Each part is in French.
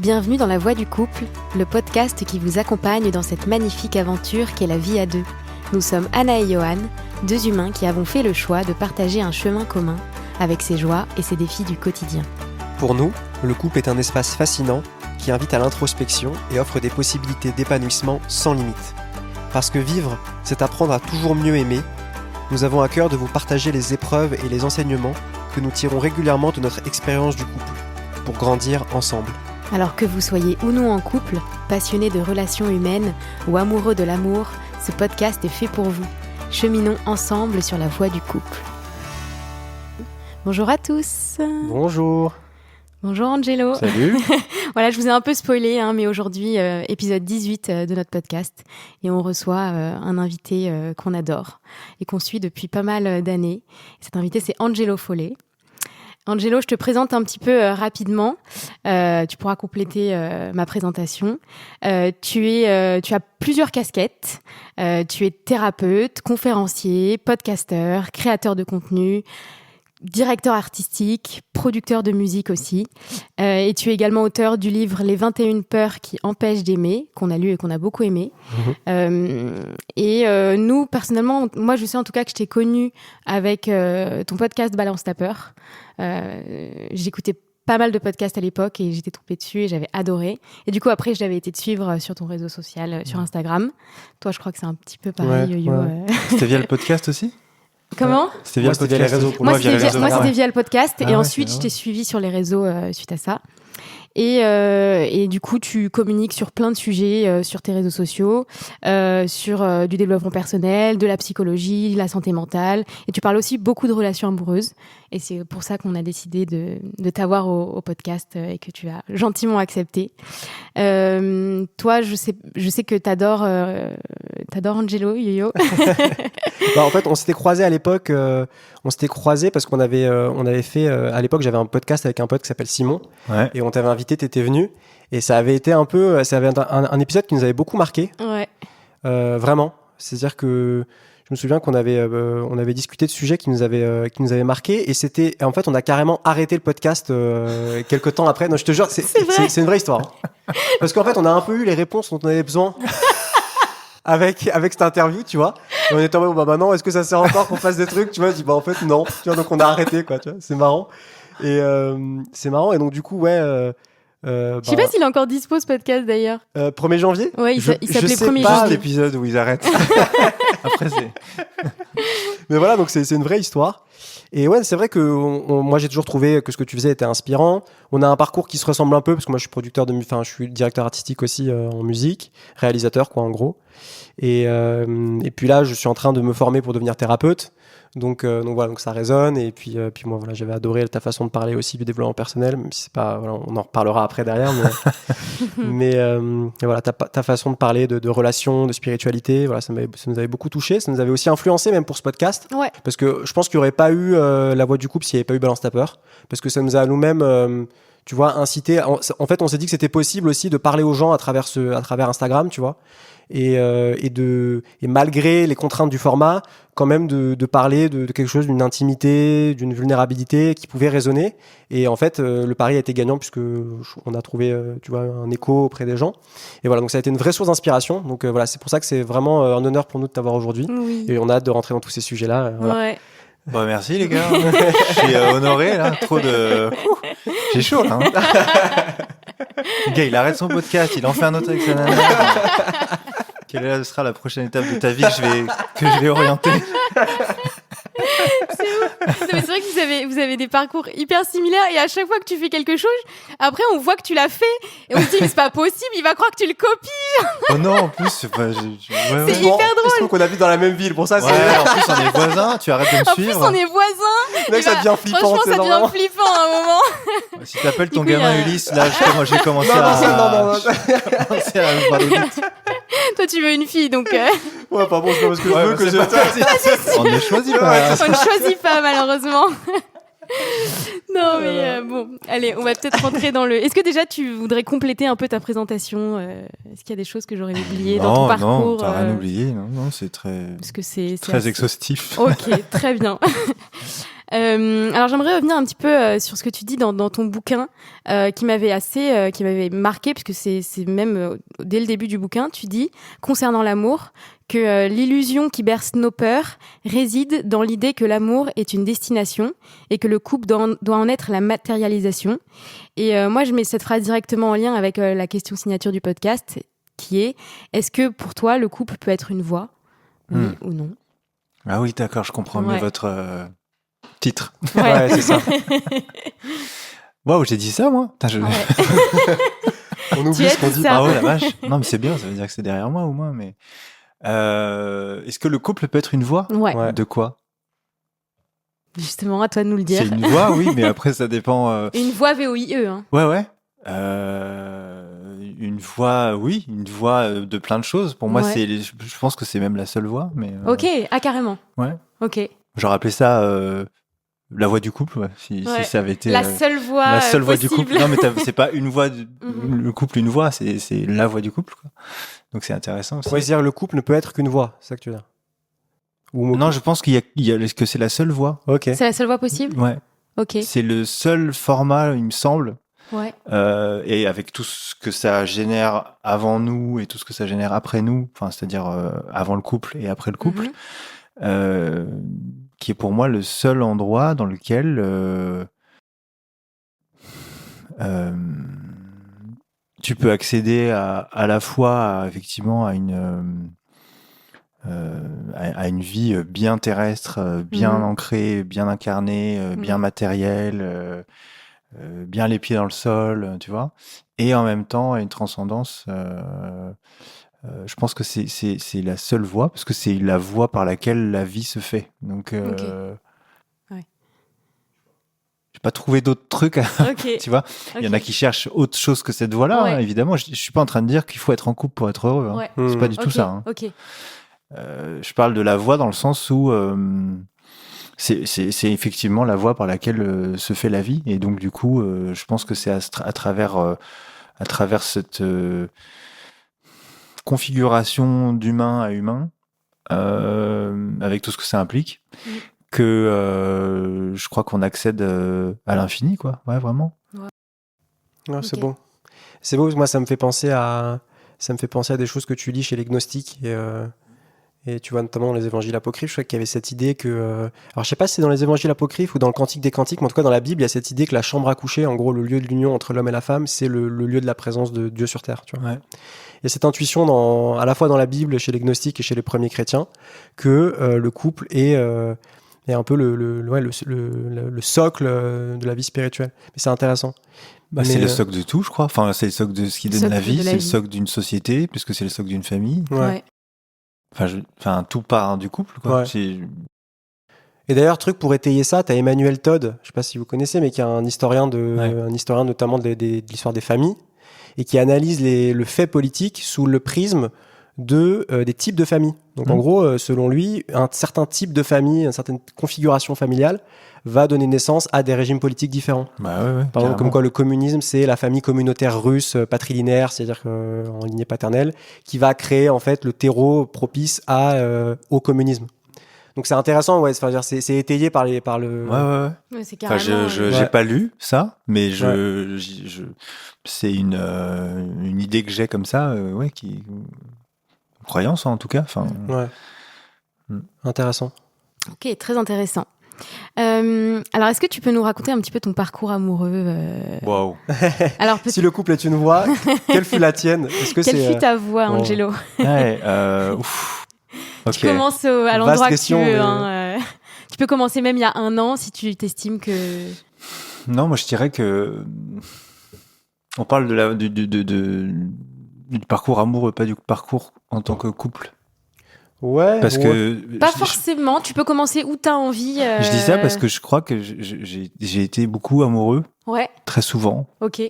Bienvenue dans La Voix du couple, le podcast qui vous accompagne dans cette magnifique aventure qu'est la vie à deux. Nous sommes Anna et Johan, deux humains qui avons fait le choix de partager un chemin commun avec ses joies et ses défis du quotidien. Pour nous, le couple est un espace fascinant qui invite à l'introspection et offre des possibilités d'épanouissement sans limite. Parce que vivre, c'est apprendre à toujours mieux aimer, nous avons à cœur de vous partager les épreuves et les enseignements que nous tirons régulièrement de notre expérience du couple, pour grandir ensemble. Alors que vous soyez ou non en couple, passionné de relations humaines ou amoureux de l'amour, ce podcast est fait pour vous. Cheminons ensemble sur la voie du couple. Bonjour à tous. Bonjour. Bonjour Angelo. Salut. Voilà, je vous ai un peu spoilé, mais aujourd'hui, épisode 18 de notre podcast. Et on reçoit un invité qu'on adore et qu'on suit depuis pas mal d'années. Cet invité, c'est Angelo Follet. Angelo, je te présente un petit peu rapidement. Tu pourras compléter ma présentation. Tu as plusieurs casquettes. Tu es thérapeute, conférencier, podcasteur, créateur de contenu, directeur artistique, producteur de musique aussi. Et tu es également auteur du livre « Les 21 peurs qui empêchent d'aimer » qu'on a lu et qu'on a beaucoup aimé. Nous, personnellement, moi je sais en tout cas que je t'ai connu avec ton podcast « Balance ta peur ». J'écoutais pas mal de podcasts à l'époque et j'étais tombée dessus et j'avais adoré. Et du coup, après, j'avais été te suivre sur ton réseau social, sur Instagram. Toi, je crois que c'est un petit peu pareil, Yo-Yo. C'était via le podcast aussi ? Comment ? C'était via les réseaux. Moi, c'était via le podcast. Et ensuite, je t'ai suivi sur les réseaux suite à ça. Et du coup, tu communiques sur plein de sujets sur tes réseaux sociaux, sur du développement personnel, de la psychologie, la santé mentale. Et tu parles aussi beaucoup de relations amoureuses. Et c'est pour ça qu'on a décidé de t'avoir au podcast et que tu as gentiment accepté. Toi, je sais que t'adores Angelo, Yo-Yo. En fait, on s'était croisés à l'époque. On s'était croisés parce qu'on avait fait... à l'époque, j'avais un podcast avec un pote qui s'appelle Simon. Ouais. Et on t'avait invité, t'étais venu. Et ça avait été un peu... Ça avait un épisode qui nous avait beaucoup marqué. Ouais. Vraiment. C'est-à-dire que je me souviens qu'on avait discuté de sujets qui nous avaient marqué. Et en fait, on a carrément arrêté le podcast quelques temps après. Non, je te jure, c'est une vraie histoire. Hein. Parce qu'en fait, on a un peu eu les réponses dont on avait besoin. Avec cette interview, tu vois. Et on était en mode, non, est-ce que ça sert encore qu'on fasse des trucs, tu vois. Je dis, en fait, non. Tu vois, donc on a arrêté, quoi, tu vois. C'est marrant. Et c'est marrant. Et donc, du coup, ouais. Je sais pas s'il est encore dispo ce podcast d'ailleurs. 1er janvier. Ouais, il s'appelait 1er janvier. Je sais pas l'épisode où ils arrêtent. Après, c'est... Mais voilà, donc c'est une vraie histoire. Et ouais, c'est vrai que moi j'ai toujours trouvé que ce que tu faisais était inspirant. On a un parcours qui se ressemble un peu parce que moi je suis directeur artistique aussi en musique, réalisateur quoi en gros. Et puis là, je suis en train de me former pour devenir thérapeute. Donc voilà, donc ça résonne. Et puis moi voilà, j'avais adoré ta façon de parler aussi du développement personnel, même si c'est pas, voilà, on en reparlera après derrière. Mais voilà, ta façon de parler de relations, de spiritualité, voilà, ça nous avait beaucoup touché. Ça nous avait aussi influencé même pour ce podcast. Ouais. Parce que je pense qu'il n'y aurait pas eu La Voix du couple s'il n'y avait pas eu Balance ta peur. Parce que ça nous a nous-mêmes, tu vois, incité. En fait, on s'est dit que c'était possible aussi de parler aux gens à travers Instagram, tu vois. Et malgré les contraintes du format, quand même de parler de quelque chose, d'une intimité, d'une vulnérabilité qui pouvait résonner. Et en fait, le pari a été gagnant puisque on a trouvé, tu vois, un écho auprès des gens. Et voilà, donc ça a été une vraie source d'inspiration. Donc voilà, c'est pour ça que c'est vraiment un honneur pour nous de t'avoir aujourd'hui. Oui. Et on a hâte de rentrer dans tous ces sujets-là. Voilà. Ouais. Bon, merci les gars. Je suis honoré là. Trop de. J'ai chaud là. Hein. Le gars, il arrête son podcast, il en fait un autre avec sa nana. Quelle sera la prochaine étape de ta vie que je vais orienter? C'est ouf. Non, mais c'est vrai que vous avez des parcours hyper similaires et à chaque fois que tu fais quelque chose, après on voit que tu l'as fait et on se dit mais c'est pas possible, il va croire que tu le copies. Oh non, en plus c'est pas. C'est hyper drôle. Je trouve qu'on habite dans la même ville, pour ça. Ouais, en plus on est voisins, tu arrêtes de me suivre. En plus on est voisins. Là, ça devient flippant. Franchement, ça devient flippant à un moment. Si t'appelles ton gamin Ulysse, là, moi j'ai commencé à me parler vite. Toi, tu veux une fille, donc. Ouais, pas bon, c'est pas parce que je veux que je. On ne choisit pas. On ne choisit pas, malheureusement. Non, mais bon, allez, on va peut-être rentrer dans le. Est-ce que déjà tu voudrais compléter un peu ta présentation Est-ce qu'il y a des choses que j'aurais oubliées dans ton parcours Non, t'as rien oublié. Non, c'est très. Parce que c'est très exhaustif. Ok, très bien. Alors j'aimerais revenir un petit peu sur ce que tu dis dans ton bouquin, qui m'avait marqué, puisque c'est même dès le début du bouquin, tu dis concernant l'amour que l'illusion qui berce nos peurs réside dans l'idée que l'amour est une destination et que le couple doit en être la matérialisation. Et moi je mets cette phrase directement en lien avec la question signature du podcast, qui est: est-ce que pour toi le couple peut être une voie, oui ou non? Ah oui, d'accord, je comprends mieux votre titre. Ouais, c'est ça. Waouh, j'ai dit ça, moi. Putain, On oublie Tu ce qu'on as dit. dit ça. Ah ouais, la vache. Non, mais c'est bien, ça veut dire que c'est derrière moi au moins. Mais est-ce que le couple peut être une voie? Ouais. Ouais. De quoi? Justement, à toi de nous le dire. C'est une voie, oui, mais après ça dépend. Une voie VOIE, hein. Ouais. Une voie, oui, une voie de plein de choses. Pour moi, Ouais. je pense que c'est même la seule voie. Mais Ok, carrément. ouais. Ok. J'aurais appelé ça la voie du couple, ouais, si Ouais. ça avait été La seule voie la seule voie du possible. couple. Non, mais c'est pas une voie, Mhm. le couple, une voie, c'est la voie du couple, quoi. Donc c'est intéressant aussi. Ouais, c'est-à-dire le couple ne peut être qu'une voie, c'est ça que tu veux dire. Ou Non, je pense que c'est la seule voie. Ok. C'est la seule voie possible. Ouais. Ok. C'est le seul format, il me semble. Ouais. Et avec tout ce que ça génère avant nous et tout ce que ça génère après nous, enfin, c'est-à-dire avant le couple et après le couple, Mhm. qui est pour moi le seul endroit dans lequel tu peux accéder à la fois effectivement à une vie bien terrestre, bien Mhm. ancrée, bien incarnée, bien matérielle, bien les pieds dans le sol, tu vois, et en même temps à une transcendance. Je pense que c'est la seule voie, parce que c'est la voie par laquelle la vie se fait. Donc, Ok. Ouais. j'ai pas trouvé d'autres trucs, Ok. tu vois. Il y en a qui cherchent autre chose que cette voie-là, Ouais. hein, évidemment. Je suis pas en train de dire qu'il faut être en couple pour être heureux. Hein. Ouais. C'est pas du Ok. tout ça. Hein. Ok. Je parle de la voie dans le sens où c'est effectivement la voie par laquelle se fait la vie. Et donc, du coup, je pense que c'est à travers cette configuration d'humain à humain, avec tout ce que ça implique, que je crois qu'on accède à l'infini, quoi. Ouais, vraiment. Ouais, c'est Ok. beau. C'est beau, moi ça me fait penser à des choses que tu lis chez les gnostiques et tu vois notamment dans les évangiles apocryphes, je crois qu'il y avait cette idée que alors je sais pas si c'est dans les évangiles apocryphes ou dans le Cantique des Cantiques, mais en tout cas dans la Bible, il y a cette idée que la chambre à coucher, en gros le lieu de l'union entre l'homme et la femme, c'est le lieu de la présence de Dieu sur terre, tu vois. Ouais. Il y a cette intuition à la fois dans la Bible, chez les gnostiques et chez les premiers chrétiens, que le couple est un peu le socle de la vie spirituelle. Mais c'est intéressant. Bah, c'est le socle de tout, je crois. Enfin, c'est le socle de ce qui donne Socle la de vie, la c'est le vie. socle d'une société, puisque c'est le socle d'une famille. Ouais. Enfin, tout part du couple, quoi. Ouais. Et d'ailleurs, truc pour étayer ça, t'as Emmanuel Todd, je sais pas si vous connaissez, mais qui est un historien notamment de l'histoire des familles, et qui analyse le fait politique sous le prisme des types de familles. Donc en gros, selon lui, un certain type de famille, une certaine configuration familiale va donner naissance à des régimes politiques différents. Bah ouais, Par exemple, comme quoi le communisme, c'est la famille communautaire russe patrilinéaire, c'est-à-dire en lignée paternelle, qui va créer en fait le terreau propice au communisme. Donc c'est intéressant, ouais, c'est étayé par le. Ouais. Ouais, c'est carrément. J'ai pas lu ça, mais c'est une idée que j'ai comme ça, qui croyance en tout cas. Enfin. Ouais. Intéressant. Ok, très intéressant. Alors, est-ce que tu peux nous raconter un petit peu ton parcours amoureux Waouh. Alors, si le couple est une voie, quelle fut la tienne? Quelle fut ta voix, Angelo? Ouais, ouf. Okay. Tu commences à l'endroit que tu veux. Mais... Hein, tu peux commencer même il y a 1 an si tu t'estimes que... Non, moi je dirais que... On parle du parcours amoureux, pas du parcours en tant que couple. Ouais. Parce que... Pas forcément, tu peux commencer où t'as envie. Je dis ça parce que je crois que j'ai été beaucoup amoureux. Ouais. Très souvent. Ok.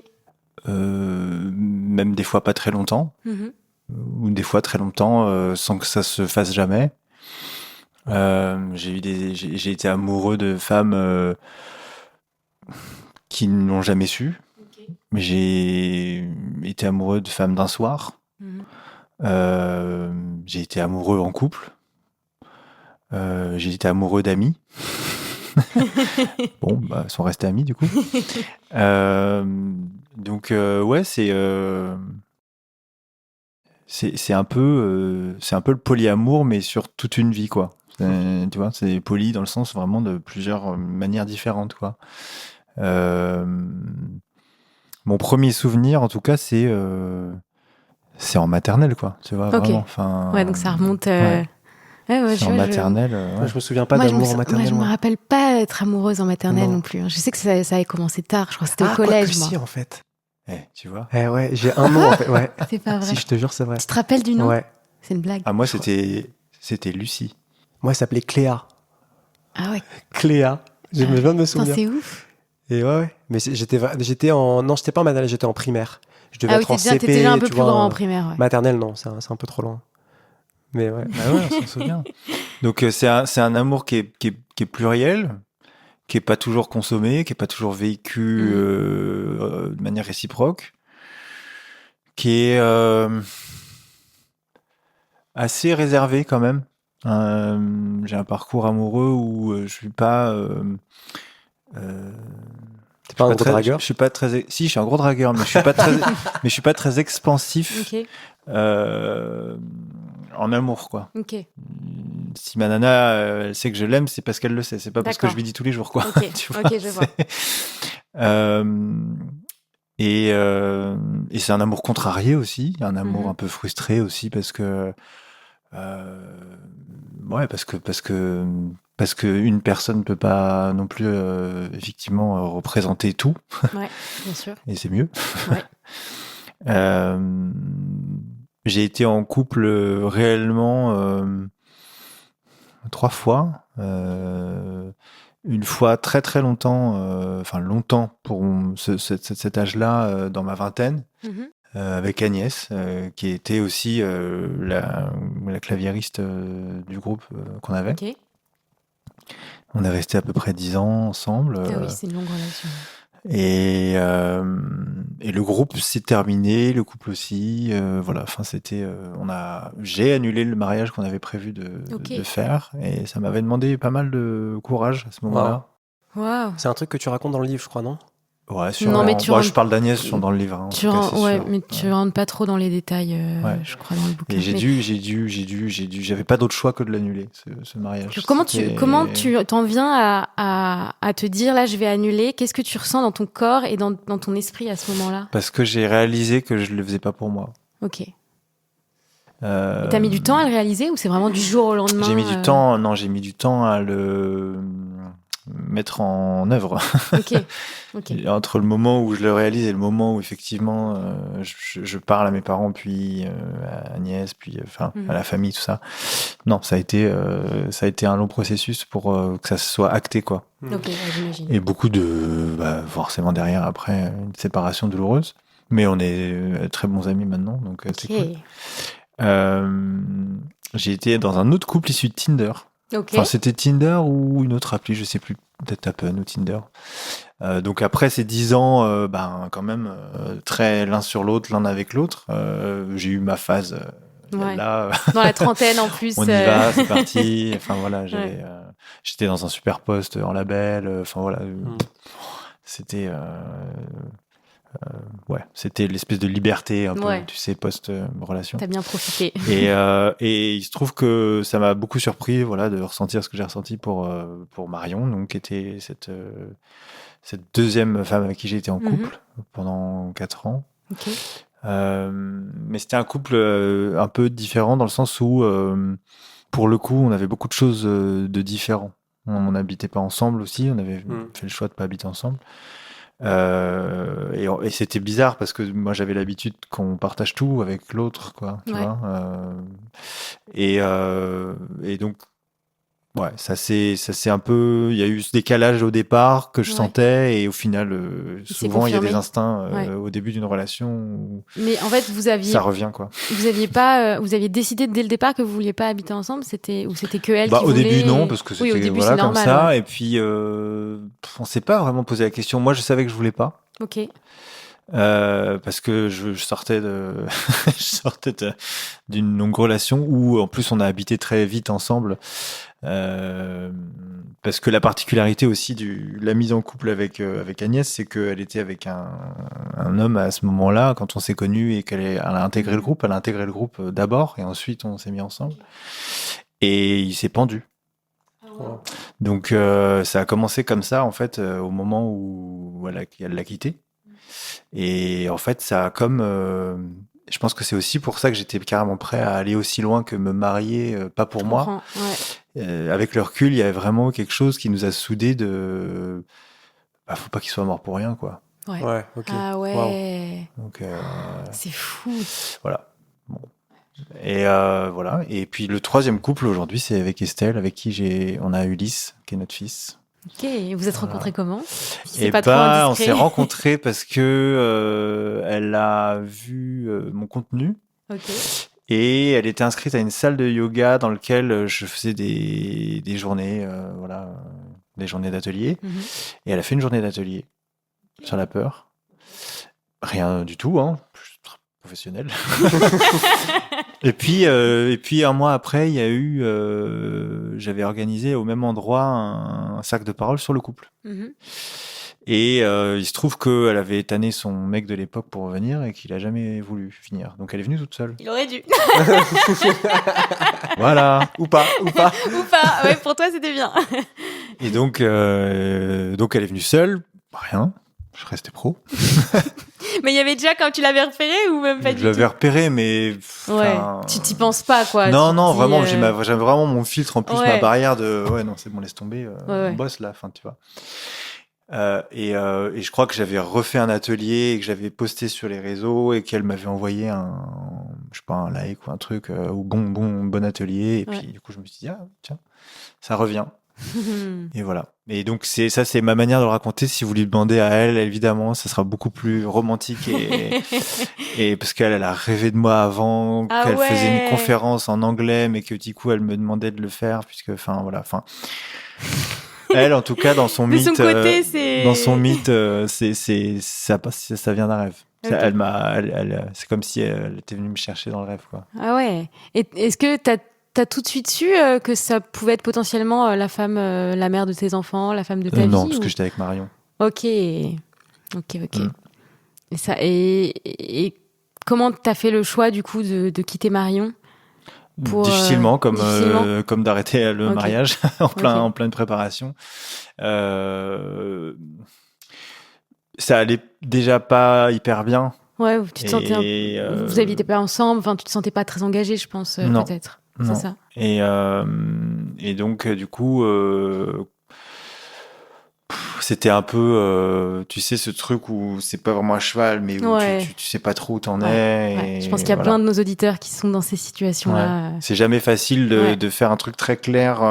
Même des fois pas très longtemps. Mm-hmm. Ou des fois très longtemps sans que ça se fasse jamais. J'ai été amoureux de femmes qui n'ont jamais su. Okay. Mais j'ai été amoureux de femmes d'un soir. J'ai été amoureux en couple. J'ai été amoureux d'amis. Bon, bah, ils sont restés amis du coup. Donc ouais, c'est un peu le polyamour, mais sur toute une vie, quoi. Tu vois, c'est poly dans le sens vraiment de plusieurs manières différentes, quoi. Mon premier souvenir, en tout cas, c'est en maternelle, quoi. Tu vois, Ok. vraiment. Enfin, Ouais, donc ça remonte. ouais. Ouais, C'est en maternelle. Moi, je me souviens pas Moi, d'amour en maternelle. je me moi. rappelle pas être amoureuse en maternelle Non. non plus. Je sais que ça avait commencé tard. Je crois que c'était au Quoique collège, moi. si, en fait. Tu vois. Ouais, j'ai un nom, en fait. Ouais. C'est pas vrai. Si, je te jure, c'est vrai. Tu te rappelles du nom? Ouais. C'est une blague. Ah, moi, c'était Lucie. Moi, elle s'appelait Cléa. Ah ouais. Cléa. Je viens de me Putain, souvenir. c'est ouf. Et ouais. Mais j'étais en. Non, j'étais pas en maternelle, j'étais en primaire. Je devais Ah oui, être en t'étais CP. déjà un peu tu plus vois, grand en primaire. Ouais. Maternelle, non, c'est un peu trop loin. Mais ouais. Ah ouais, on s'en souvient. Donc c'est un amour qui est pluriel, qui est pas toujours consommé, qui est pas toujours vécu de manière réciproque, qui est assez réservé quand même. J'ai un parcours amoureux où je suis pas. T'es pas un gros dragueur? Je suis pas très. Si, je suis un gros dragueur, mais je suis pas très. mais je suis pas très expansif. Ok. En amour, quoi. Ok. Si ma nana, elle sait que je l'aime, c'est parce qu'elle le sait. C'est pas parce que D'accord. je lui dis tous les jours, quoi. Ok. Tu vois, Ok, je vois. Et c'est un amour contrarié aussi, un amour Mhm. un peu frustré aussi parce que ouais, parce que une personne ne peut pas non plus effectivement représenter tout, Ouais, bien sûr. et c'est mieux. Ouais. J'ai été en couple réellement 3 fois. Une fois très très longtemps, enfin longtemps pour cet âge-là, dans ma vingtaine, Mhm. avec Agnès, qui était aussi la claviériste du groupe qu'on avait. Ok. On est resté à peu près 10 ans ensemble. Ah oui, c'est une longue relation. Et le groupe s'est terminé, le couple aussi. Voilà, enfin c'était, j'ai annulé le mariage qu'on avait prévu de faire, et ça m'avait demandé pas mal de courage à ce moment-là. Waouh. C'est un truc que tu racontes dans le livre, je crois, non? Ouais, Non, mais moi, je parle d'Agnès dans le livre. Hein, Mais tu rentres pas trop dans les détails, Ouais. je crois, dans le bouquin. Et j'avais pas d'autre choix que de l'annuler ce mariage. Comment tu t'en viens à te dire, là, je vais annuler? Qu'est-ce que tu ressens dans ton corps et dans ton esprit à ce moment-là? Parce que j'ai réalisé que je le faisais pas pour moi. Ok. Et t'as mis du temps à le réaliser ou c'est vraiment du jour au lendemain? J'ai mis du temps. Non, j'ai mis du temps à le mettre en œuvre. Ok. Entre le moment où je le réalise et le moment où effectivement je parle à mes parents, puis à Agnès, puis à la famille, tout ça. Non, ça a été un long processus pour que ça soit acté, quoi. Ok, ouais, j'imagine. Et beaucoup forcément derrière après une séparation douloureuse. Mais on est très bons amis maintenant, donc c'est cool. J'ai été dans un autre couple issu de Tinder. Ok. Enfin, c'était Tinder ou une autre appli, je sais plus, peut-être Happen ou Tinder. Donc après ces 10 ans, quand même, très l'un sur l'autre, l'un avec l'autre, j'ai eu ma phase là. Dans la trentaine en plus. On y va, c'est parti. Enfin voilà, j'étais dans un super poste en label. Enfin voilà, c'était c'était l'espèce de liberté un peu, tu sais, post-relation. T'as bien profité. Et il se trouve que ça m'a beaucoup surpris, voilà, de ressentir ce que j'ai ressenti pour Marion, donc qui était cette deuxième femme avec qui j'ai été en couple pendant 4 ans. Ok. Mais c'était un couple un peu différent dans le sens où, pour le coup, on avait beaucoup de choses de différents. On n'habitait pas ensemble aussi, on avait fait le choix de pas habiter ensemble. Et c'était bizarre parce que moi j'avais l'habitude qu'on partage tout avec l'autre, quoi, tu vois. Et donc ça c'est un peu, il y a eu ce décalage au départ que je sentais, et au final souvent il y a des instincts au début d'une relation où mais en fait ça revient, quoi. Vous aviez décidé dès le départ que vous vouliez pas habiter ensemble, c'était que elle qui au voulait? début non, parce que c'était au début, voilà, c'est comme normal, ça, ouais. et puis on s'est pas vraiment posé la question. Moi je savais que je voulais pas. Ok. Parce que je sortais d'une longue relation où en plus on a habité très vite ensemble. Parce que la particularité aussi la mise en couple avec Agnès, c'est qu'elle était avec un homme à ce moment-là, quand on s'est connus et elle a intégré le groupe. Elle a intégré le groupe d'abord et ensuite on s'est mis ensemble. Et il s'est pendu. Donc ça a commencé comme ça en fait au moment où elle l'a quitté. Et en fait ça a comme je pense que c'est aussi pour ça que j'étais carrément prêt à aller aussi loin que me marier, pas pour moi. Avec le recul, il y avait vraiment quelque chose qui nous a soudés de faut pas qu'il soit mort pour rien quoi. Ouais, ok. Ah ouais. Wow. Donc c'est fou. Voilà. Bon. Et voilà. Et puis le troisième couple aujourd'hui, c'est avec Estelle, avec qui on a Ulysse, qui est notre fils. Ok, vous êtes rencontrés comment? Et on s'est rencontrés parce que elle a vu mon contenu. Ok. Et elle était inscrite à une salle de yoga dans laquelle je faisais des journées, des journées d'atelier. Mm-hmm. Et elle a fait une journée d'atelier sur la peur. Rien du tout, hein. Professionnel. Et puis un mois après, il y a eu, j'avais organisé au même endroit un cercle de parole sur le couple. Mm-hmm. Et il se trouve qu'elle avait tanné son mec de l'époque pour venir et qu'il a jamais voulu finir. Donc elle est venue toute seule. Il aurait dû. Voilà. Ou pas. Ou pas. Ouais, pour toi c'était bien. Et donc elle est venue seule. Rien. Je restais pro. Mais il y avait déjà quand tu l'avais repéré ou même pas du tout? Je l'avais repéré, mais... Ouais, tu t'y penses pas, quoi. Non, vraiment, j'avais vraiment mon filtre, en plus, ouais. ma barrière de... Ouais, non, c'est bon, laisse tomber, on bosse là, tu vois. Et je crois que j'avais refait un atelier et que j'avais posté sur les réseaux et qu'elle m'avait envoyé un like ou un truc, ou bon atelier. Et puis, du coup, je me suis dit, tiens, ça revient. Et voilà. Et donc c'est ma manière de le raconter. Si vous lui demandez à elle, évidemment, ça sera beaucoup plus romantique et parce qu'elle a rêvé de moi avant, qu'elle faisait une conférence en anglais, mais que du coup elle me demandait de le faire, puisque elle, en tout cas, dans son mythe, ça vient d'un rêve. Okay. C'est comme si elle était venue me chercher dans le rêve, quoi. Ah ouais. Et est-ce que t'as tout de suite su que ça pouvait être potentiellement la femme, la mère de tes enfants, la femme de ta vie? Non, parce que j'étais avec Marion. Ok. Et comment t'as fait le choix du coup de quitter Marion? Difficilement, comme d'arrêter le mariage en pleine préparation. Ça allait déjà pas hyper bien. Ouais, tu te sentais vous habitez pas ensemble, enfin tu te sentais pas très engagé, je pense, peut-être. Non. C'est ça. Et donc du coup c'était un peu tu sais ce truc où c'est pas vraiment à cheval mais où tu sais pas trop où t'en es. Et je pense qu'il y a plein de nos auditeurs qui sont dans ces situations-là. C'est jamais facile de faire un truc très clair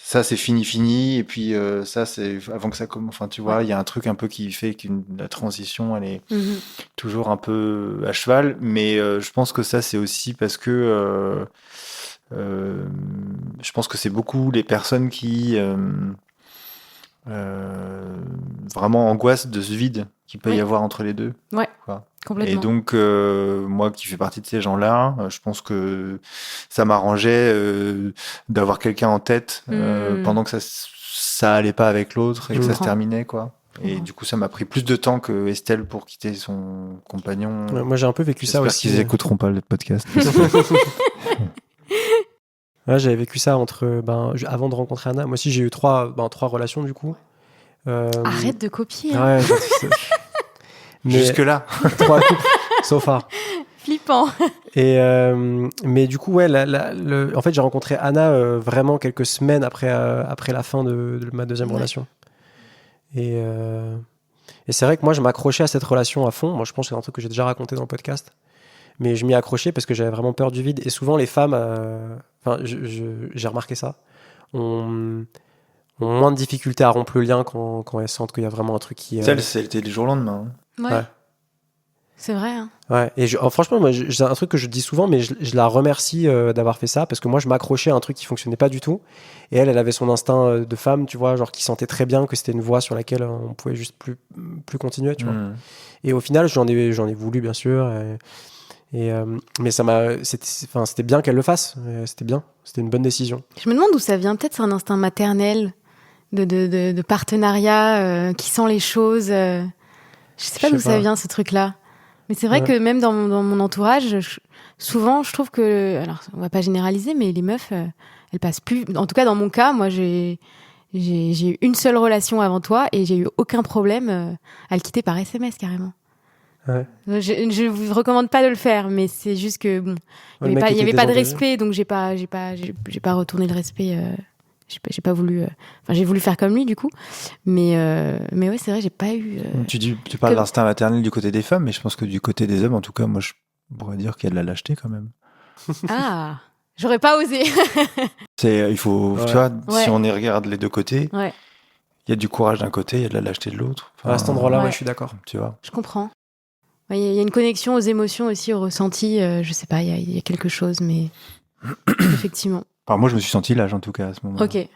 ça c'est fini et puis ça c'est avant que ça commence, enfin tu vois, il y a un truc un peu qui fait que la transition elle est toujours un peu à cheval, mais je pense que ça c'est aussi parce que je pense que c'est beaucoup les personnes qui vraiment angoissent de ce vide qu'il peut y avoir entre les deux. Ouais. Quoi. Complètement. Et donc, moi qui fais partie de ces gens-là, je pense que ça m'arrangeait d'avoir quelqu'un en tête pendant que ça allait pas avec l'autre et que ça se terminait, quoi. Et du coup, ça m'a pris plus de temps que Estelle pour quitter son compagnon. Ouais, moi, j'ai un peu vécu ça aussi. J'espère qu'ils écouteront pas le podcast. Ouais, j'avais vécu ça avant de rencontrer Anna. Moi aussi, j'ai eu trois relations, du coup. Arrête de copier. Ouais, jusque-là. 3 couples, so far. Flippant. Et mais du coup, en fait, j'ai rencontré Anna vraiment quelques semaines après la fin de ma deuxième relation. Et c'est vrai que moi, je m'accrochais à cette relation à fond. Moi, je pense que c'est un truc que j'ai déjà raconté dans le podcast. Mais je m'y accrochais parce que j'avais vraiment peur du vide. Et souvent, les femmes, j'ai remarqué ça, ont moins de difficultés à rompre le lien quand elles sentent qu'il y a vraiment un truc qui... C'était du jour au lendemain. Ouais. C'est vrai. Hein. Ouais, et franchement, moi, j'ai un truc que je dis souvent, mais je la remercie d'avoir fait ça, parce que moi, je m'accrochais à un truc qui fonctionnait pas du tout. Et elle avait son instinct de femme, tu vois, genre qui sentait très bien que c'était une voie sur laquelle on pouvait juste plus continuer, tu vois. Et au final, j'en ai voulu, bien sûr. Mais c'était bien qu'elle le fasse. C'était bien. C'était une bonne décision. Je me demande d'où ça vient. Peut-être c'est un instinct maternel de partenariat qui sent les choses. Je sais pas d'où ça vient, ce truc-là. Mais c'est vrai que même dans mon entourage, souvent, je trouve que... Alors, on va pas généraliser, mais les meufs, elles passent plus... En tout cas, dans mon cas, moi, j'ai eu une seule relation avant toi et j'ai eu aucun problème à le quitter par SMS, carrément. Ouais. Je vous recommande pas de le faire, mais c'est juste que bon, il y avait pas de respect, donc j'ai pas retourné le respect. J'ai pas voulu. Enfin, j'ai voulu faire comme lui du coup, mais ouais, c'est vrai, j'ai pas eu. Tu parles d'instinct maternel du côté des femmes, mais je pense que du côté des hommes, en tout cas, moi, je pourrais dire qu'il y a de la lâcheté quand même. Ah, j'aurais pas osé. Il faut, tu vois, si on y regarde les deux côtés, il y a du courage d'un côté, il y a de la lâcheté de l'autre. Enfin, à cet endroit-là, je suis d'accord. Tu vois. Je comprends. Il y a une connexion aux émotions aussi, aux ressentis. Je sais pas, il y a quelque chose, mais effectivement. Alors moi, je me suis senti l'âge en tout cas à ce moment-là. Ok.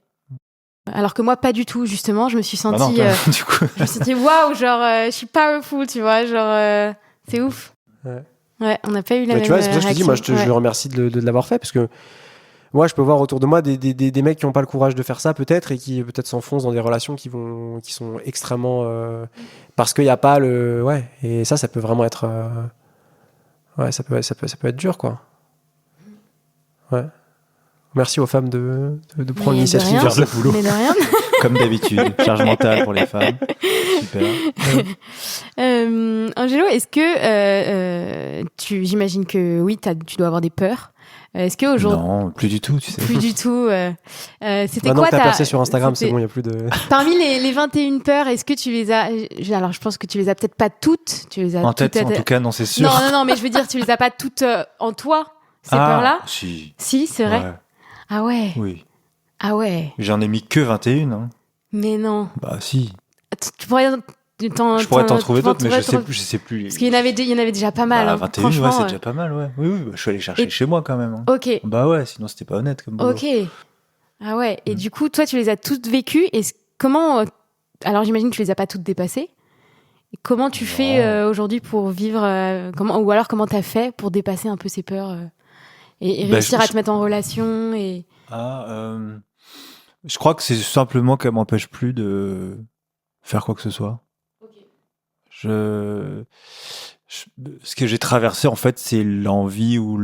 Alors que moi, pas du tout. Justement, je me suis sentie. Non, du coup. Je me suis dit waouh, genre, je suis powerful, tu vois, genre, c'est ouf. Ouais, on n'a pas eu la même tu vois, c'est pour ça que je te dis, moi, je le remercie de l'avoir fait, parce que moi, je peux voir autour de moi des mecs qui n'ont pas le courage de faire ça, peut-être, et qui peut-être s'enfoncent dans des relations qui sont extrêmement. Parce qu'il n'y a pas le. Ouais, et ça peut vraiment être. Ouais, ça peut être dur, quoi. Ouais. Merci aux femmes de prendre l'initiative de faire le boulot. Mais de rien. Comme d'habitude, charge mentale pour les femmes. Super. Angelo, est-ce que j'imagine que oui, tu dois avoir des peurs. Est-ce que aujourd'hui Non, plus du tout, tu sais. Plus du tout. C'était maintenant quoi que t'as percé sur Instagram, c'est bon, il n'y a plus de. Parmi les 21 peurs, est-ce que tu les as Alors, je pense que tu les as peut-être pas toutes. Tu les as en tête, en tout cas, non, c'est sûr. Non, mais je veux dire, tu les as pas toutes en toi, ces peurs-là. Si. Si, c'est vrai. Ouais. Ah ouais. Oui. Ah ouais. J'en ai mis que 21. Hein. Mais non. Bah si. Tu pourrais. Je pourrais t'en trouver d'autres, mais je sais plus. Parce qu'il y en avait déjà pas mal. 21, ouais, c'est déjà pas mal, ouais. Oui, je suis allé chercher chez moi quand même. Hein. Ok. Bah ouais, sinon c'était pas honnête comme boulot. Ok. Ah ouais. Et du coup, toi, tu les as toutes vécues. Et comment Alors, j'imagine que tu les as pas toutes dépassées. Et comment tu fais aujourd'hui pour vivre ou alors comment t'as fait pour dépasser un peu ces peurs et réussir à te mettre en relation et... Je crois que c'est simplement qu'elle m'empêche plus de faire quoi que ce soit. Ce que j'ai traversé, en fait, c'est l'envie ou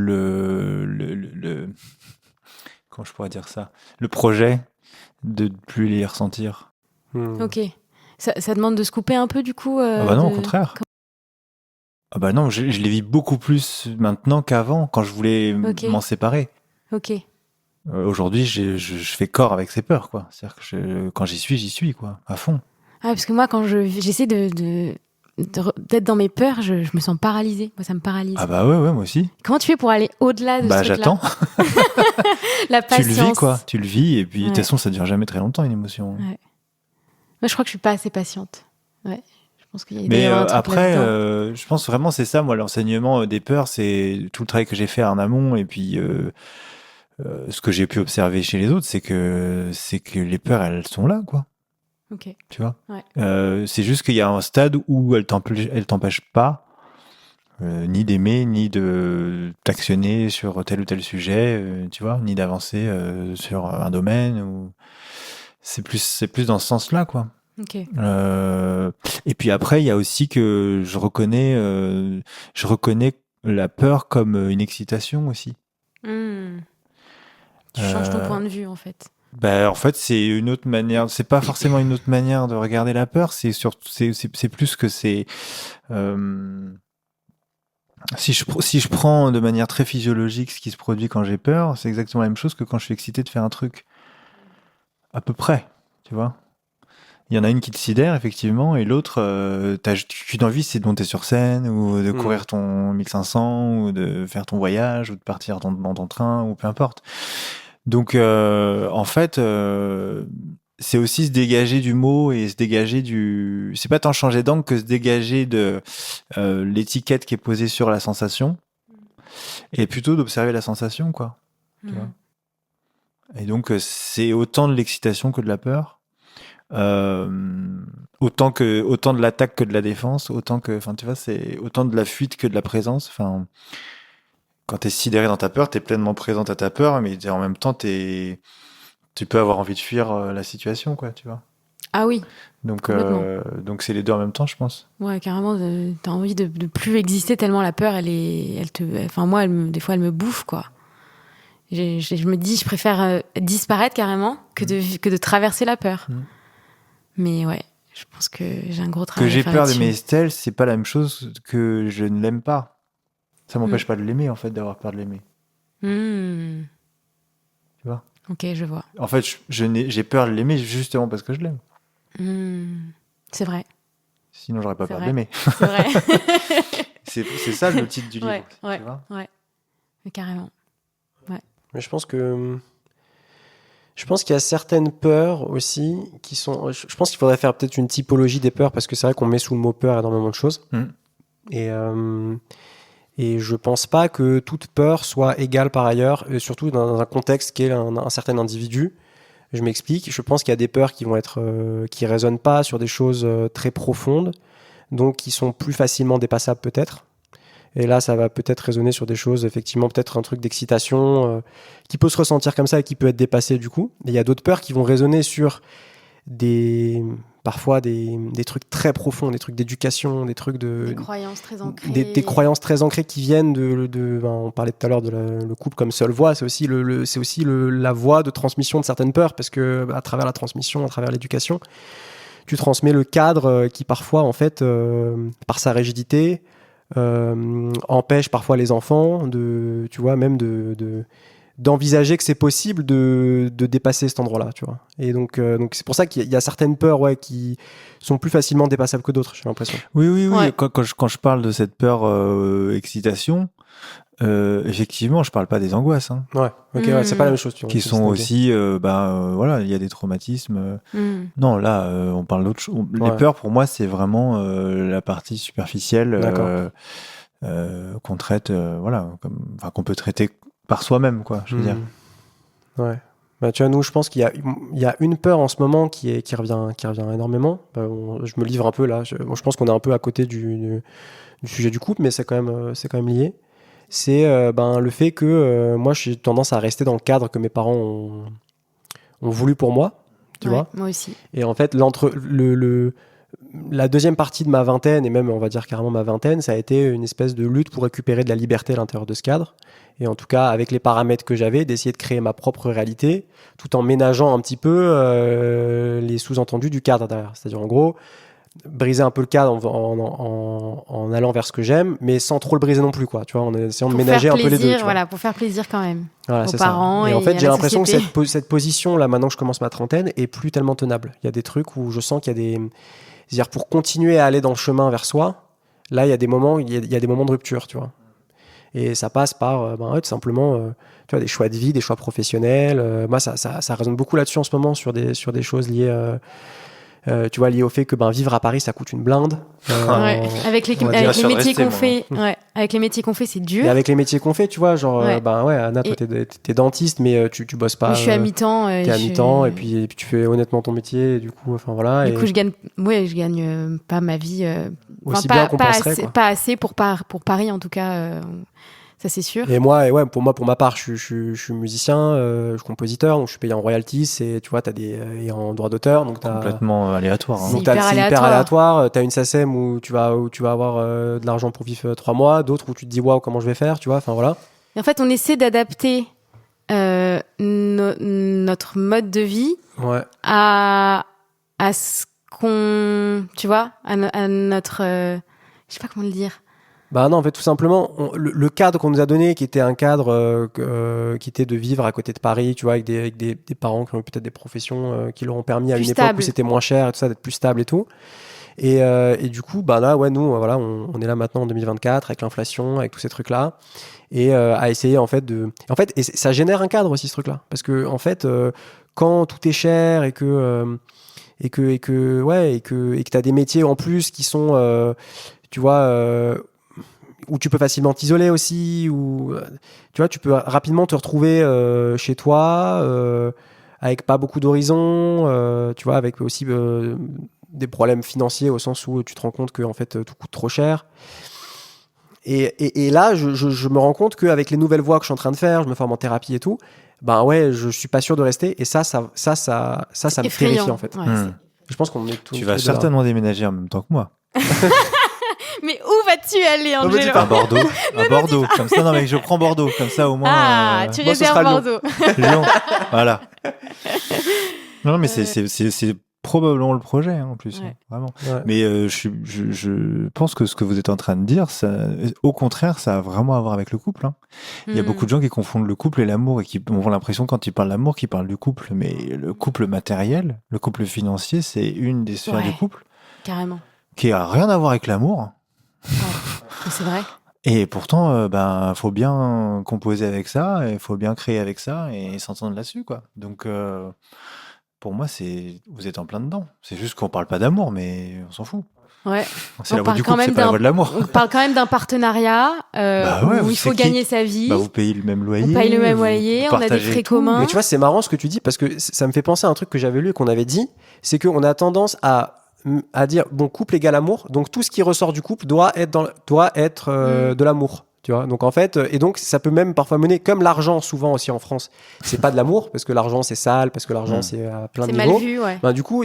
comment je pourrais dire ça, le projet de ne plus les ressentir. Ok. Ça demande de se couper un peu, du coup Ah bah non, au contraire. Ah bah non, je les vis beaucoup plus maintenant qu'avant, quand je voulais m'en séparer. Ok. Aujourd'hui, je fais corps avec ces peurs, quoi. C'est-à-dire que quand j'y suis, quoi, à fond. Ah, parce que moi, quand j'essaie d'être dans mes peurs, je me sens paralysée. Moi, ça me paralyse. Ah bah ouais, moi aussi. Comment tu fais pour aller au-delà de ce truc-là ? J'attends. La patience. Tu le vis, quoi. Tu le vis, et puis de toute façon, ça dure jamais très longtemps, une émotion. Ouais. Moi, je crois que je suis pas assez patiente. Ouais. Je pense qu'il y a Mais après, je pense vraiment, c'est ça, moi, l'enseignement des peurs, c'est tout le travail que j'ai fait en amont, et puis ce que j'ai pu observer chez les autres, c'est que les peurs, elles sont là, quoi. Ok. Tu vois. Ouais. C'est juste qu'il y a un stade où elles t'empêchent pas ni d'aimer, ni de t'actionner sur tel ou tel sujet, tu vois, ni d'avancer sur un domaine. Ou c'est plus dans ce sens-là, quoi. Ok. Et puis après, il y a aussi que je reconnais la peur comme une excitation aussi. Tu changes ton point de vue, en fait. En fait, c'est une autre manière. C'est pas forcément une autre manière de regarder la peur. C'est plus que c'est. Si je prends de manière très physiologique ce qui se produit quand j'ai peur, c'est exactement la même chose que quand je suis excité de faire un truc. À peu près, tu vois. Il y en a une qui te sidère, effectivement, et l'autre, t'as qu'une envie, c'est de monter sur scène, ou de courir ton 1500, ou de faire ton voyage, ou de partir dans ton train, ou peu importe. Donc, en fait, c'est aussi se dégager du mot et se dégager du. C'est pas tant changer d'angle que se dégager de l'étiquette qui est posée sur la sensation et plutôt d'observer la sensation, quoi. Tu vois. Et donc, c'est autant de l'excitation que de la peur, autant de l'attaque que de la défense, tu vois, c'est autant de la fuite que de la présence. Enfin, quand t'es sidéré dans ta peur, t'es pleinement présente à ta peur, mais en même temps, tu peux avoir envie de fuir la situation, quoi, tu vois. Ah oui. Donc c'est les deux en même temps, je pense. Ouais, carrément, t'as envie de plus exister tellement la peur, moi, des fois, elle me bouffe, quoi. Je me dis, je préfère disparaître carrément que de traverser la peur. Mais ouais, je pense que j'ai un gros travail Que j'ai à faire peur là-dessus. d'aimer Estelle, c'est pas la même chose que je ne l'aime pas. Ça m'empêche pas de l'aimer, en fait, d'avoir peur de l'aimer. Tu vois ? Ok, je vois. En fait, j'ai peur de l'aimer justement parce que je l'aime. C'est vrai. Sinon, j'aurais pas C'est peur de vrai. l'aimer. C'est vrai. c'est ça le titre du livre. Ouais, tu vois. ouais. Mais carrément. Mais je pense qu'il y a certaines peurs aussi qui sont. Je pense qu'il faudrait faire peut-être une typologie des peurs parce que c'est vrai qu'on met sous le mot peur énormément de choses. Et je pense pas que toute peur soit égale par ailleurs, et surtout dans un contexte qui est un certain individu. Je m'explique. Je pense qu'il y a des peurs qui vont être qui résonnent pas sur des choses très profondes, donc qui sont plus facilement dépassables peut-être. Et là, ça va peut-être résonner sur des choses, effectivement, peut-être un truc d'excitation qui peut se ressentir comme ça et qui peut être dépassé du coup. Et il y a d'autres peurs qui vont résonner sur parfois des trucs très profonds, des trucs d'éducation, des trucs de... Des croyances très ancrées. Des croyances très ancrées qui viennent on parlait tout à l'heure de le couple comme seule voie, c'est aussi, la voie de transmission de certaines peurs, parce que à travers la transmission, à travers l'éducation, tu transmets le cadre qui parfois, en fait, par sa rigidité, empêche parfois les enfants d'envisager que c'est possible de dépasser cet endroit-là, tu vois. Et donc c'est pour ça qu'il y a certaines peurs qui sont plus facilement dépassables que d'autres, j'ai l'impression. Oui. Ouais. Quand je parle de cette peur excitation, effectivement, je parle pas des angoisses. Hein, ouais, c'est pas la même chose. qui sont aussi, voilà, il y a des traumatismes. Non, là, on parle d'autre chose. Les peurs, pour moi, c'est vraiment la partie superficielle qu'on traite, qu'on peut traiter par soi-même, quoi, je veux dire. Ouais. Bah, tu vois, nous, je pense qu'il y a une peur en ce moment qui revient énormément. Je me livre un peu là. Je pense qu'on est un peu à côté du sujet du couple, mais c'est quand même lié. C'est le fait que moi, j'ai tendance à rester dans le cadre que mes parents ont voulu pour moi. Tu vois ? Moi aussi. Et en fait, la deuxième partie de ma vingtaine, et même on va dire carrément ma vingtaine, ça a été une espèce de lutte pour récupérer de la liberté à l'intérieur de ce cadre. Et en tout cas, avec les paramètres que j'avais, d'essayer de créer ma propre réalité, tout en ménageant un petit peu les sous-entendus du cadre derrière. C'est-à-dire, en gros, briser un peu le cadre en allant vers ce que j'aime, mais sans trop le briser non plus, quoi. Tu vois, en essayant de ménager un peu les deux. Voilà, pour faire plaisir quand même. Voilà, aux parents. Et en fait, j'ai l'impression que société. cette position, là, maintenant que je commence ma trentaine, est plus tellement tenable. Il y a des trucs où je sens qu'il y a des... C'est-à-dire, pour continuer à aller dans le chemin vers soi, là, il y a des moments de rupture, tu vois. Et ça passe par tout simplement tu vois, des choix de vie, des choix professionnels. Moi, ça résonne beaucoup là-dessus en ce moment sur des choses liées, tu vois, liées au fait que vivre à Paris, ça coûte une blinde. Avec les métiers qu'on fait, avec les métiers qu'on fait, c'est dur. Et avec les métiers qu'on fait, tu vois, genre, Anna, toi, t'es dentiste, mais tu bosses pas. Je suis à mi-temps. T'es à mi-temps, et puis tu fais honnêtement ton métier, et du coup, enfin voilà. Du coup, je gagne pas ma vie. Aussi bien qu'on penserait, quoi. Pas assez pour Paris, en tout cas. Ça, c'est sûr. Et moi, pour ma part, je suis musicien, je suis compositeur, donc je suis payé en royalties, et tu vois, et en droit d'auteur, donc complètement aléatoire. Hein. C'est hyper aléatoire. T'as une SACEM où tu vas avoir de l'argent pour vivre 3 mois, d'autres où tu te dis waouh, comment je vais faire, tu vois, enfin voilà. Et en fait, on essaie d'adapter notre mode de vie à ce qu'on, tu vois, à notre, je sais pas comment le dire. Non, en fait, tout simplement, le cadre qu'on nous a donné, qui était un cadre qui était de vivre à côté de Paris, tu vois, avec des parents qui ont eu peut-être des professions qui leur ont permis à une époque où c'était moins cher et tout ça, d'être plus stable et tout. Et du coup, bah là, ouais, nous, voilà, on est là maintenant en 2024 avec l'inflation, avec tous ces trucs-là, et à essayer en fait et ça génère un cadre aussi ce truc-là, parce que en fait, quand tout est cher et que t'as des métiers en plus qui sont, tu vois, où tu peux facilement t'isoler aussi, ou tu vois, tu peux rapidement te retrouver chez toi avec pas beaucoup d'horizons, tu vois, avec aussi des problèmes financiers au sens où tu te rends compte que en fait tout coûte trop cher. Et là, je me rends compte qu'avec les nouvelles voies que je suis en train de faire, je me forme en thérapie et tout, ben ouais, je suis pas sûr de rester. Et ça me terrifie en fait. Ouais, Je pense qu'on est tous. Tu vas certainement déménager en même temps que moi. Mais où vas-tu aller, Angelo? À Bordeaux. À Bordeaux. Comme ça, non, mais je prends Bordeaux. Comme ça, au moins. Ah, tu réserves Bordeaux. Lyon. Voilà. Non, mais c'est probablement le projet, en plus. Ouais. Vraiment. Ouais. Mais je pense que ce que vous êtes en train de dire, au contraire, ça a vraiment à voir avec le couple. Hein. Il y a beaucoup de gens qui confondent le couple et l'amour et qui ont l'impression, quand ils parlent d'amour, qu'ils parlent du couple. Mais le couple matériel, le couple financier, c'est une des sphères du couple. Carrément. Qui a rien à voir avec l'amour. Ouais, c'est vrai. Et pourtant, faut bien composer avec ça, il faut bien créer avec ça et s'entendre là-dessus, quoi. Donc, pour moi, vous êtes en plein dedans. C'est juste qu'on parle pas d'amour, mais on s'en fout. Ouais. C'est la voie du couple, c'est pas la voie de l'amour. On parle quand même d'un partenariat où il faut gagner sa vie. Vous payez le même loyer. On paye le même loyer, on a des frais communs. Mais tu vois, c'est marrant ce que tu dis, parce que ça me fait penser à un truc que j'avais lu et qu'on avait dit, c'est qu'on a tendance à dire, bon, couple égale amour, donc tout ce qui ressort du couple doit être de l'amour. Tu vois, donc en fait, et donc ça peut même parfois mener, comme l'argent souvent aussi en France, c'est pas de l'amour, parce que l'argent c'est sale, parce que l'argent c'est à plein de niveaux. C'est mal vu, ouais. Ben, du coup,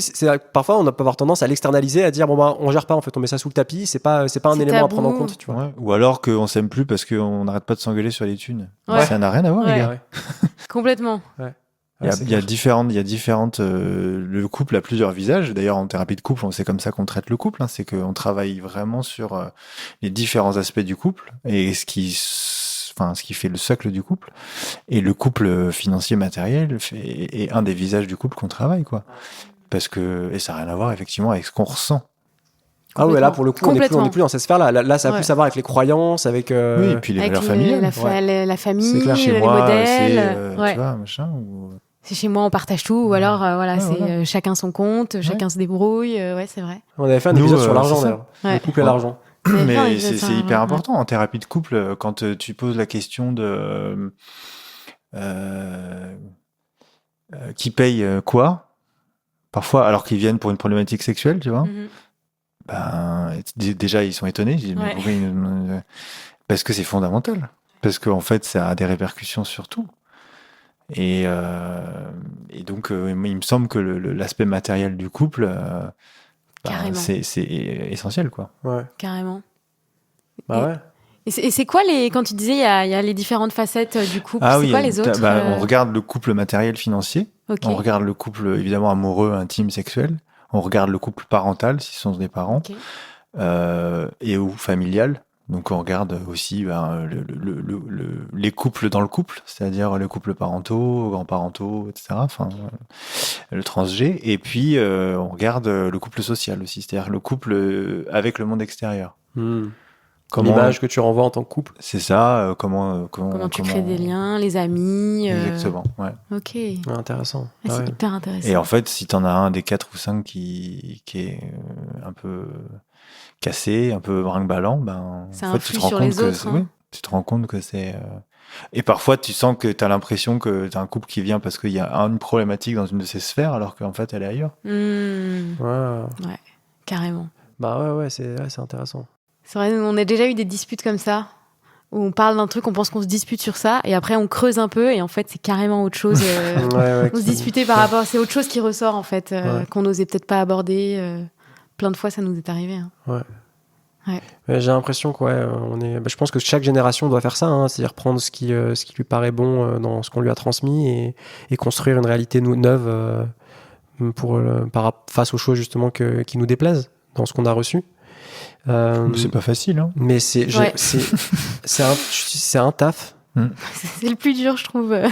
parfois on peut avoir tendance à l'externaliser, à dire bon bah on gère pas, en fait on met ça sous le tapis, c'est pas un élément à prendre en compte, tu vois. Ouais. Ou alors qu'on s'aime plus parce qu'on n'arrête pas de s'engueuler sur les thunes. Ouais. Ça n'a rien à voir, les gars. Ouais. Complètement. Ouais. Il y a différentes. Le couple a plusieurs visages. D'ailleurs, en thérapie de couple, c'est comme ça qu'on traite le couple. Hein, c'est qu'on travaille vraiment sur les différents aspects du couple et ce qui fait le socle du couple. Et le couple financier matériel est un des visages du couple qu'on travaille, quoi. Parce que ça n'a rien à voir effectivement avec ce qu'on ressent. Ah ouais, là pour le coup on n'est plus dans cette sphère là ça a plus à voir avec les croyances, avec oui, et puis les valeurs familiales, la famille, c'est clair, chez les moi, modèles, tu vois, machin, ou... c'est chez moi on partage tout, ou alors chacun son compte, chacun se débrouille, ouais, c'est vrai. On avait fait un épisode sur l'argent d'ailleurs, le couple et l'argent. Mais c'est hyper important en thérapie de couple quand tu poses la question de qui paye quoi, parfois alors qu'ils viennent pour une problématique sexuelle, tu vois. Ben, déjà ils sont étonnés, je dis, mais pourquoi parce que c'est fondamental, parce qu'en fait ça a des répercussions sur tout. Et donc il me semble que l'aspect matériel du couple c'est essentiel, quoi. Ouais. Carrément. Bah ouais. Et c'est quoi quand tu disais il y a les différentes facettes du couple, quoi les autres on regarde le couple matériel financier, on regarde le couple évidemment amoureux, intime, sexuel, on regarde le couple parental si ce sont des parents, et ou familial. Donc on regarde aussi les couples dans le couple, c'est-à-dire les couples parentaux, grands-parentaux, etc. Enfin, le trans-G. Et puis on regarde le couple social aussi, c'est-à-dire le couple avec le monde extérieur. L'image que tu renvoies en tant que couple. C'est ça. Comment tu crées des liens, les amis. Exactement. Ouais. Ok. Intéressant. C'est hyper intéressant. Et en fait, si t'en as un des 4 ou 5 qui est un peu cassé, un peu brinque-ballant, ben ça en fait, influe sur les autres. Tu te rends compte que c'est et parfois tu sens que t'as l'impression que t'as un couple qui vient parce qu'il y a une problématique dans une de ces sphères alors qu'en fait elle est ailleurs. Ouais, carrément. Bah ouais, c'est intéressant. C'est vrai, on a déjà eu des disputes comme ça où on parle d'un truc, on pense qu'on se dispute sur ça et après on creuse un peu et en fait c'est carrément autre chose. On se disputait par rapport, c'est autre chose qui ressort en fait, qu'on n'osait peut-être pas aborder. Plein de fois ça nous est arrivé. Hein. Ouais, j'ai l'impression que je pense que chaque génération doit faire ça, hein, c'est-à-dire prendre ce qui lui paraît bon dans ce qu'on lui a transmis et construire une réalité neuve face aux choses justement qui nous déplaisent dans ce qu'on a reçu. C'est pas facile, hein. Mais c'est un taf. C'est le plus dur, je trouve. Et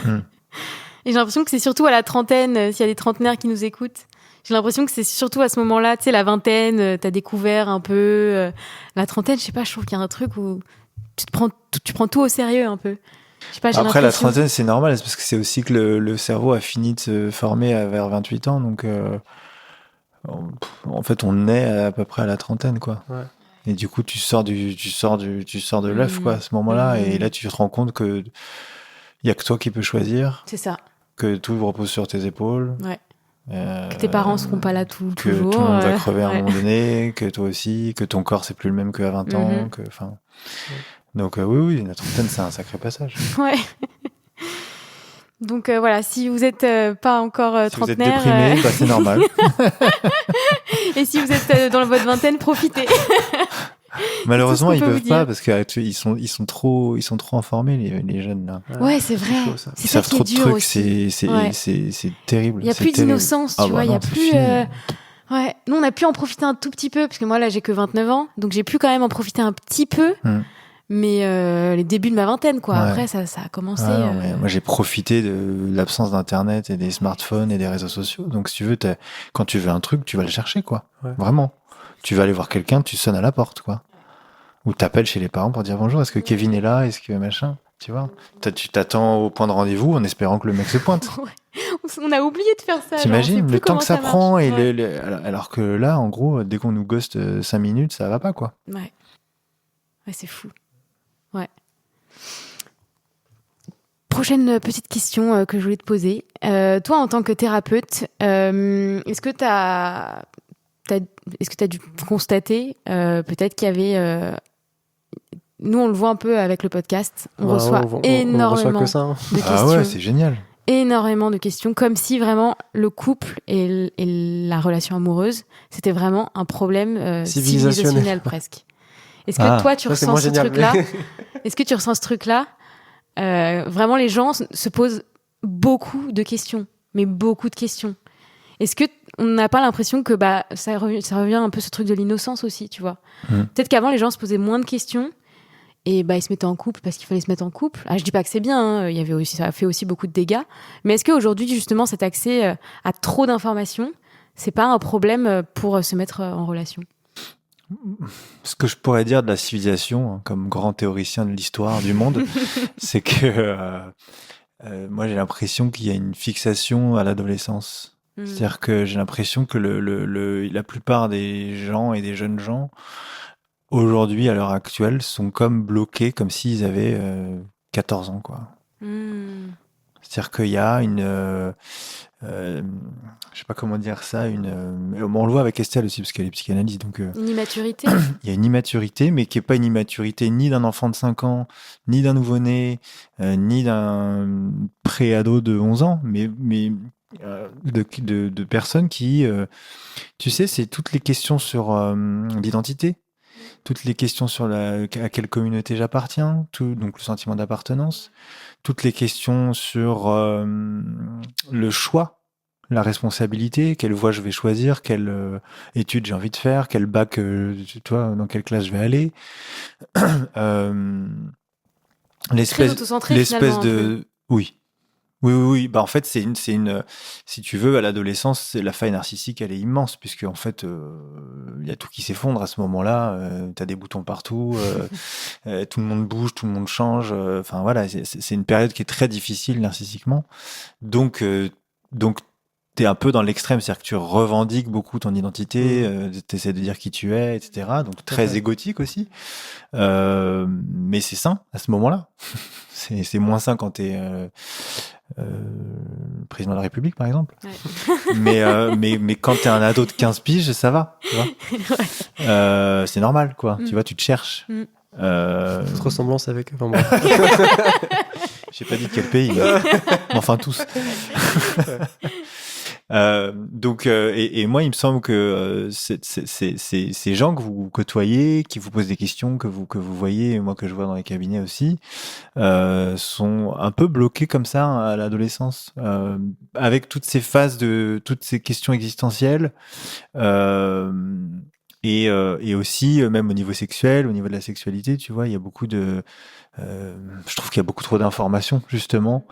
j'ai l'impression que c'est surtout à la trentaine, s'il y a des trentenaires qui nous écoutent, J'ai l'impression que c'est surtout à ce moment-là, tu sais, la vingtaine, t'as découvert un peu. La trentaine, je sais pas, je trouve qu'il y a un truc où tu prends tout au sérieux un peu. Je sais pas, j'ai Après, la l'impression. trentaine, c'est normal, c'est parce que c'est aussi que le cerveau a fini de se former vers 28 ans. Donc, en fait, on naît à peu près à la trentaine, quoi. Ouais. Et du coup, tu sors de l'œuf, quoi, à ce moment-là. Et là, tu te rends compte que il y a que toi qui peux choisir, C'est ça. que tout repose sur tes épaules. Ouais. Que tes parents seront pas là toujours. Que tout le monde va crever à un ouais. moment donné, que toi aussi, que ton corps c'est plus le même qu'à 20 ans, que, enfin. Donc oui, la trentaine c'est un sacré passage. Ouais. Donc voilà, si vous êtes pas encore Si vous êtes trentenaire, déprimé, bah, c'est normal. et si vous êtes dans votre vingtaine, profitez. Malheureusement, qu'on ils peut peuvent vous pas dire. parce qu'ils sont trop informés les jeunes là. Ouais, c'est vrai. chaud, ça. C'est Ils ça savent qui est trop de dur trucs, aussi. Ouais. c'est terrible. Il y a c'est plus terrible. d'innocence, tu Ah bah vois. Il y a non, c'est plus. fini. Ouais. Nous, on a pu en profiter un tout petit peu parce que moi là, j'ai que 29 ans, donc j'ai pu quand même en profiter un petit peu. Mais les débuts de ma vingtaine, quoi. Ouais. Après, ça a commencé. Ah non, mais moi j'ai profité de l'absence d'internet et des smartphones et des réseaux sociaux. Donc si tu veux, quand tu veux un truc, tu vas le chercher, quoi. Ouais. Vraiment. Tu vas aller voir quelqu'un, tu sonnes à la porte, quoi. Ou t'appelles chez les parents pour dire bonjour, est-ce que Kevin est là, est-ce que machin, tu vois. Tu t'attends au point de rendez-vous en espérant que le mec se pointe. On a oublié de faire ça. genre, on sait T'imagines plus le temps comment que ça marche. prend et Ouais. alors que là, en gros, dès qu'on nous ghost 5 minutes, ça va pas, quoi. Ouais. Ouais, c'est fou. Ouais. Prochaine petite question que je voulais te poser. Toi, en tant que thérapeute, est-ce que t'as dû constater peut-être qu'il y avait... nous, on le voit un peu avec le podcast. On reçoit on énormément reçoit que ça. Hein. de questions. Ah ouais, c'est génial. Énormément de questions, comme si vraiment le couple et la relation amoureuse, c'était vraiment un problème civilisationnel presque. Est-ce que toi, tu ça, c'est ressens moins ce génial, truc-là mais- Est-ce que tu ressens ce truc-là Vraiment, les gens se posent beaucoup de questions, mais beaucoup de questions. Est-ce que on n'a pas l'impression que ça revient un peu ce truc de l'innocence aussi, tu vois Peut-être qu'avant, les gens se posaient moins de questions et ils se mettaient en couple parce qu'il fallait se mettre en couple. Je dis pas que c'est bien, hein, ça a fait aussi beaucoup de dégâts. Mais est-ce qu'aujourd'hui, justement, cet accès à trop d'informations, c'est pas un problème pour se mettre en relation? Ce que je pourrais dire de la civilisation, hein, comme grand théoricien de l'histoire du monde, c'est que moi j'ai l'impression qu'il y a une fixation à l'adolescence. C'est-à-dire que j'ai l'impression que la plupart des gens et des jeunes gens, aujourd'hui, à l'heure actuelle, sont comme bloqués, comme s'ils avaient 14 ans, quoi. C'est-à-dire qu'il y a une... je sais pas comment dire ça, on le voit avec Estelle aussi, parce qu'elle est psychanalyste, donc... Une immaturité. Il y a une immaturité, mais qui est pas une immaturité ni d'un enfant de 5 ans, ni d'un nouveau-né, ni d'un pré-ado de 11 ans, mais de personnes qui, tu sais, c'est toutes les questions sur l'identité, toutes les questions sur à quelle communauté j'appartiens, donc le sentiment d'appartenance, toutes les questions sur le choix, la responsabilité, quelle voie je vais choisir, quelle étude j'ai envie de faire, quel bac, tu vois, dans quelle classe je vais aller. Très autocentré, l'espèce finalement, un de... peu. Oui. Oui. Bah, en fait, c'est une, si tu veux, à l'adolescence, la faille narcissique, elle est immense, puisque, en fait, il y a tout qui s'effondre à ce moment-là. T'as des boutons partout, tout le monde bouge, tout le monde change. Enfin, voilà, c'est une période qui est très difficile narcissiquement. Donc, t'es un peu dans l'extrême, c'est-à-dire que tu revendiques beaucoup ton identité, t'essaies de dire qui tu es, etc. Donc, très égotique aussi. Mais c'est sain à ce moment-là. C'est moins sain quand t'es président de la République, par exemple. Ouais. mais quand t'es un ado de 15 piges, ça va. Tu vois c'est normal, quoi. Tu vois, tu te cherches. Toute ressemblance avec... Enfin, bon. J'ai pas dit quel pays. Enfin, tous. Donc, et moi, il me semble que ces gens que vous côtoyez, qui vous posent des questions, que vous voyez, moi que je vois dans les cabinets aussi, sont un peu bloqués comme ça à l'adolescence, avec toutes ces phases toutes ces questions existentielles, Et aussi, même au niveau sexuel, au niveau de la sexualité, tu vois, il y a beaucoup de... je trouve qu'il y a beaucoup trop d'informations, justement,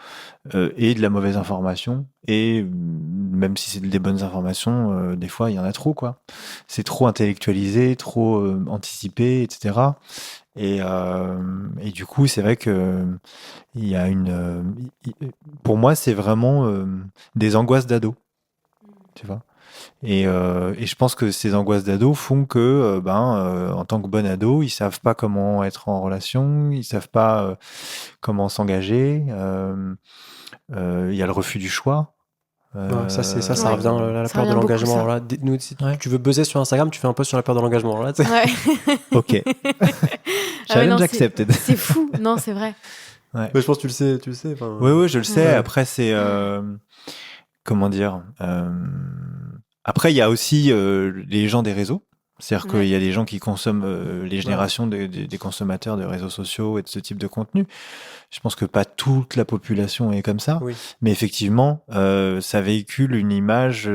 et de la mauvaise information. Et même si c'est des bonnes informations, des fois, il y en a trop, quoi. C'est trop intellectualisé, trop anticipé, etc. Et du coup, c'est vrai que il y a pour moi, c'est vraiment des angoisses d'ado, tu vois. Et je pense que ces angoisses d'ado font que, en tant que bon ado, ils savent pas comment être en relation, ils savent pas comment s'engager. Il y a le refus du choix. Ouais, ça Ouais. revient à la Ça peur de revient beaucoup, l'engagement. ça. Là, nous, si Ouais. tu veux buzzer sur Instagram, tu fais un post sur la peur de l'engagement. Là, Ouais. Ok. Ah ouais, non, Challenge accepted. C'est fou. Non, c'est vrai. Ouais. Mais je pense que tu le sais. enfin, Oui, je le sais. Ouais. Après, c'est comment dire. Après, il y a aussi les gens des réseaux. C'est-à-dire Ouais. qu'il y a des gens qui consomment les générations des consommateurs de réseaux sociaux et de ce type de contenu. Je pense que pas toute la population est comme ça, Oui. mais effectivement, ça véhicule une image,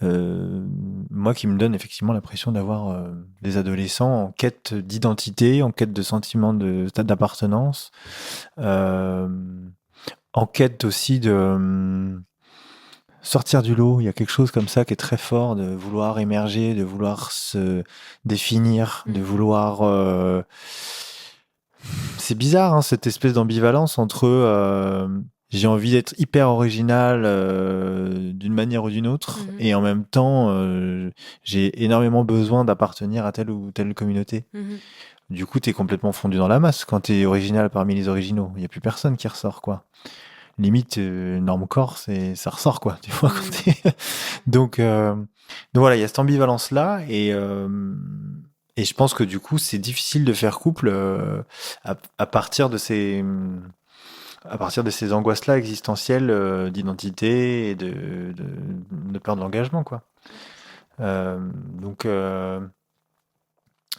moi, qui me donne effectivement l'impression d'avoir des adolescents en quête d'identité, en quête de sentiment d'appartenance, euh, en quête aussi de sortir du lot. Il y a quelque chose comme ça qui est très fort, de vouloir émerger, de vouloir se définir, de vouloir... C'est bizarre, hein, cette espèce d'ambivalence entre j'ai envie d'être hyper original d'une manière ou d'une autre, Mhm. et en même temps, j'ai énormément besoin d'appartenir à telle ou telle communauté. Mhm. Du coup, t'es complètement fondu dans la masse quand t'es original parmi les originaux. Il n'y a plus personne qui ressort, quoi. Limite, normcore, ça ressort, quoi. Tu vois, quand donc voilà, il y a cette ambivalence-là, et je pense que du coup, c'est difficile de faire couple à partir de ces angoisses-là existentielles d'identité et de peur de l'engagement, quoi. Donc,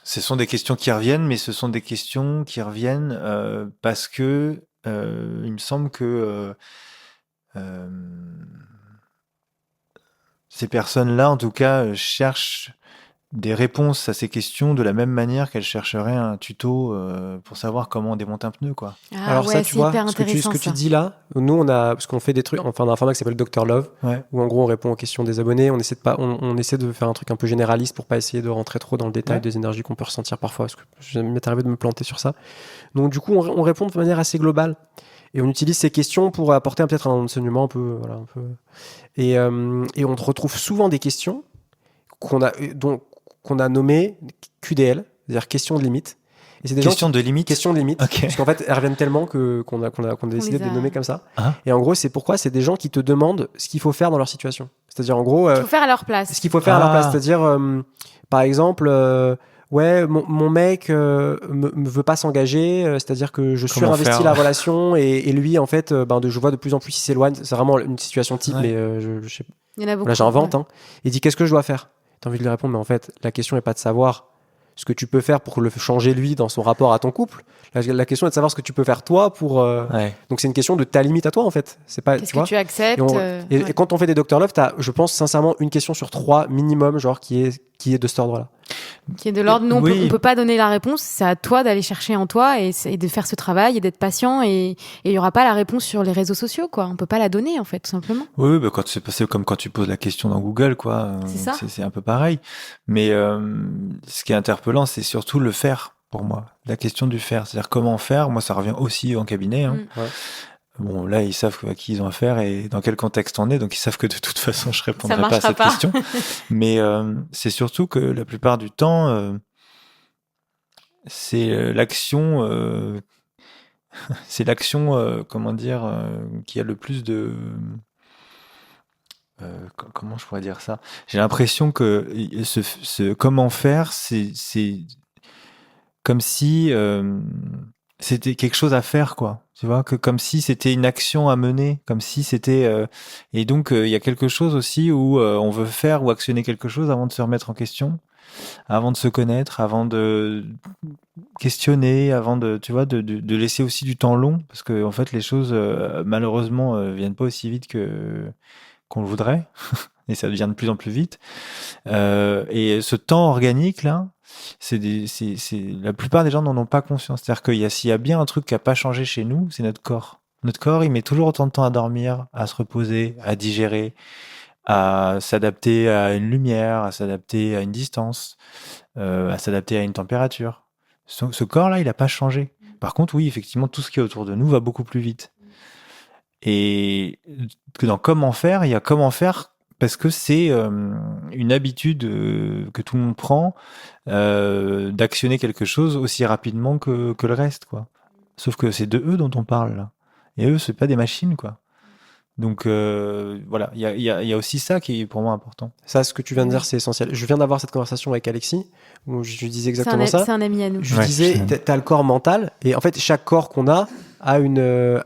ce sont des questions qui reviennent, mais ce sont des questions qui reviennent parce que il me semble que euh, ces personnes-là, en tout cas, cherchent des réponses à ces questions de la même manière qu'elles chercheraient un tuto pour savoir comment démonter un pneu, quoi. Ah Alors ouais, ça, tu c'est vois, hyper ce que intéressant, tu ça. dis là, nous, parce qu'on fait des trucs, enfin, on a un format qui s'appelle Dr Love, Ouais. où en gros, on répond aux questions des abonnés. On essaie de faire un truc un peu généraliste pour pas essayer de rentrer trop dans le détail Ouais. des énergies qu'on peut ressentir parfois, parce que je m'est arrivé de me planter sur ça. Donc, du coup, on répond de manière assez globale. Et on utilise ces questions pour apporter peut-être un enseignement un peu, voilà, un peu. Et on retrouve souvent des questions qu'on a nommées QDL, c'est-à-dire questions de limite. Et c'est des Question gens de limite. questions de limite, Ok. parce qu'en fait, elles reviennent tellement qu'on a décidé de les nommer comme ça. Ah. Et en gros, c'est pourquoi c'est des gens qui te demandent ce qu'il faut faire dans leur situation. C'est-à-dire, en gros, Il faut faire à leur place. ce qu'il faut faire à leur place. C'est-à-dire, par exemple, ouais, mon mec me veut pas s'engager, c'est-à-dire que je suis Comment investi faire la relation et lui, en fait, je vois de plus en plus il s'éloigne. C'est vraiment une situation type, Ouais. mais je sais pas. Il y en a beaucoup. Là, j'invente. Ouais. Hein. Il dit qu'est-ce que je dois faire. T'as envie de lui répondre, mais en fait, la question n'est pas de savoir ce que tu peux faire pour le changer lui dans son rapport à ton couple. La question est de savoir ce que tu peux faire toi pour. Ouais. Donc c'est une question de ta limite à toi en fait. C'est pas. Qu'est-ce tu vois. que tu acceptes Et quand on fait des Dr Love, t'as, je pense sincèrement une question sur 3 minimum, genre qui est de cet ordre-là. Qui est de l'ordre, nous, Oui. on peut pas donner la réponse. C'est à toi d'aller chercher en toi et de faire ce travail et d'être patient. Et il y aura pas la réponse sur les réseaux sociaux, quoi. On peut pas la donner, en fait, tout simplement. Oui, bah quand c'est comme quand tu poses la question dans Google, quoi. C'est ça. C'est un peu pareil. Mais ce qui est interpellant, c'est surtout le faire, pour moi. La question du faire. C'est-à-dire comment faire. Moi, ça revient aussi en cabinet. Hein. Ouais. Bon, là, ils savent à qui ils ont affaire et dans quel contexte on est, donc ils savent que de toute façon, je répondrai pas à marchera cette pas. question. Mais c'est surtout que la plupart du temps, c'est l'action, c'est l'action, comment dire, qui a le plus de... comment je pourrais dire ça? J'ai l'impression que ce comment faire, c'est comme si c'était quelque chose à faire, quoi. Tu vois, que comme si c'était une action à mener, comme si c'était... Et donc, il y a quelque chose aussi où on veut faire ou actionner quelque chose avant de se remettre en question, avant de se connaître, avant de questionner, avant de, tu vois, de laisser aussi du temps long, parce que en fait, les choses, malheureusement, viennent pas aussi vite qu'on le voudrait. et ça devient de plus en plus vite. Et ce temps organique là, la plupart des gens n'en ont pas conscience. C'est-à-dire s'il y a bien un truc qui a pas changé chez nous, c'est notre corps. Notre corps, il met toujours autant de temps à dormir, à se reposer, à digérer, à s'adapter à une lumière, à s'adapter à une distance, à s'adapter à une température. Ce corps-là, il n'a pas changé. Par contre, oui, effectivement, tout ce qui est autour de nous va beaucoup plus vite. Et que dans comment faire, il y a comment faire parce que c'est une habitude que tout le monde prend d'actionner quelque chose aussi rapidement que le reste, quoi. Sauf que c'est de eux dont on parle, là. Et eux, c'est pas des machines, quoi. Donc voilà, il y a aussi ça qui est pour moi important. Ça, ce que tu viens de dire, c'est essentiel. Je viens d'avoir cette conversation avec Alexis, où je lui disais exactement ça. C'est un ami à nous. Je lui disais, t'as le corps mental, et en fait, chaque corps qu'on a une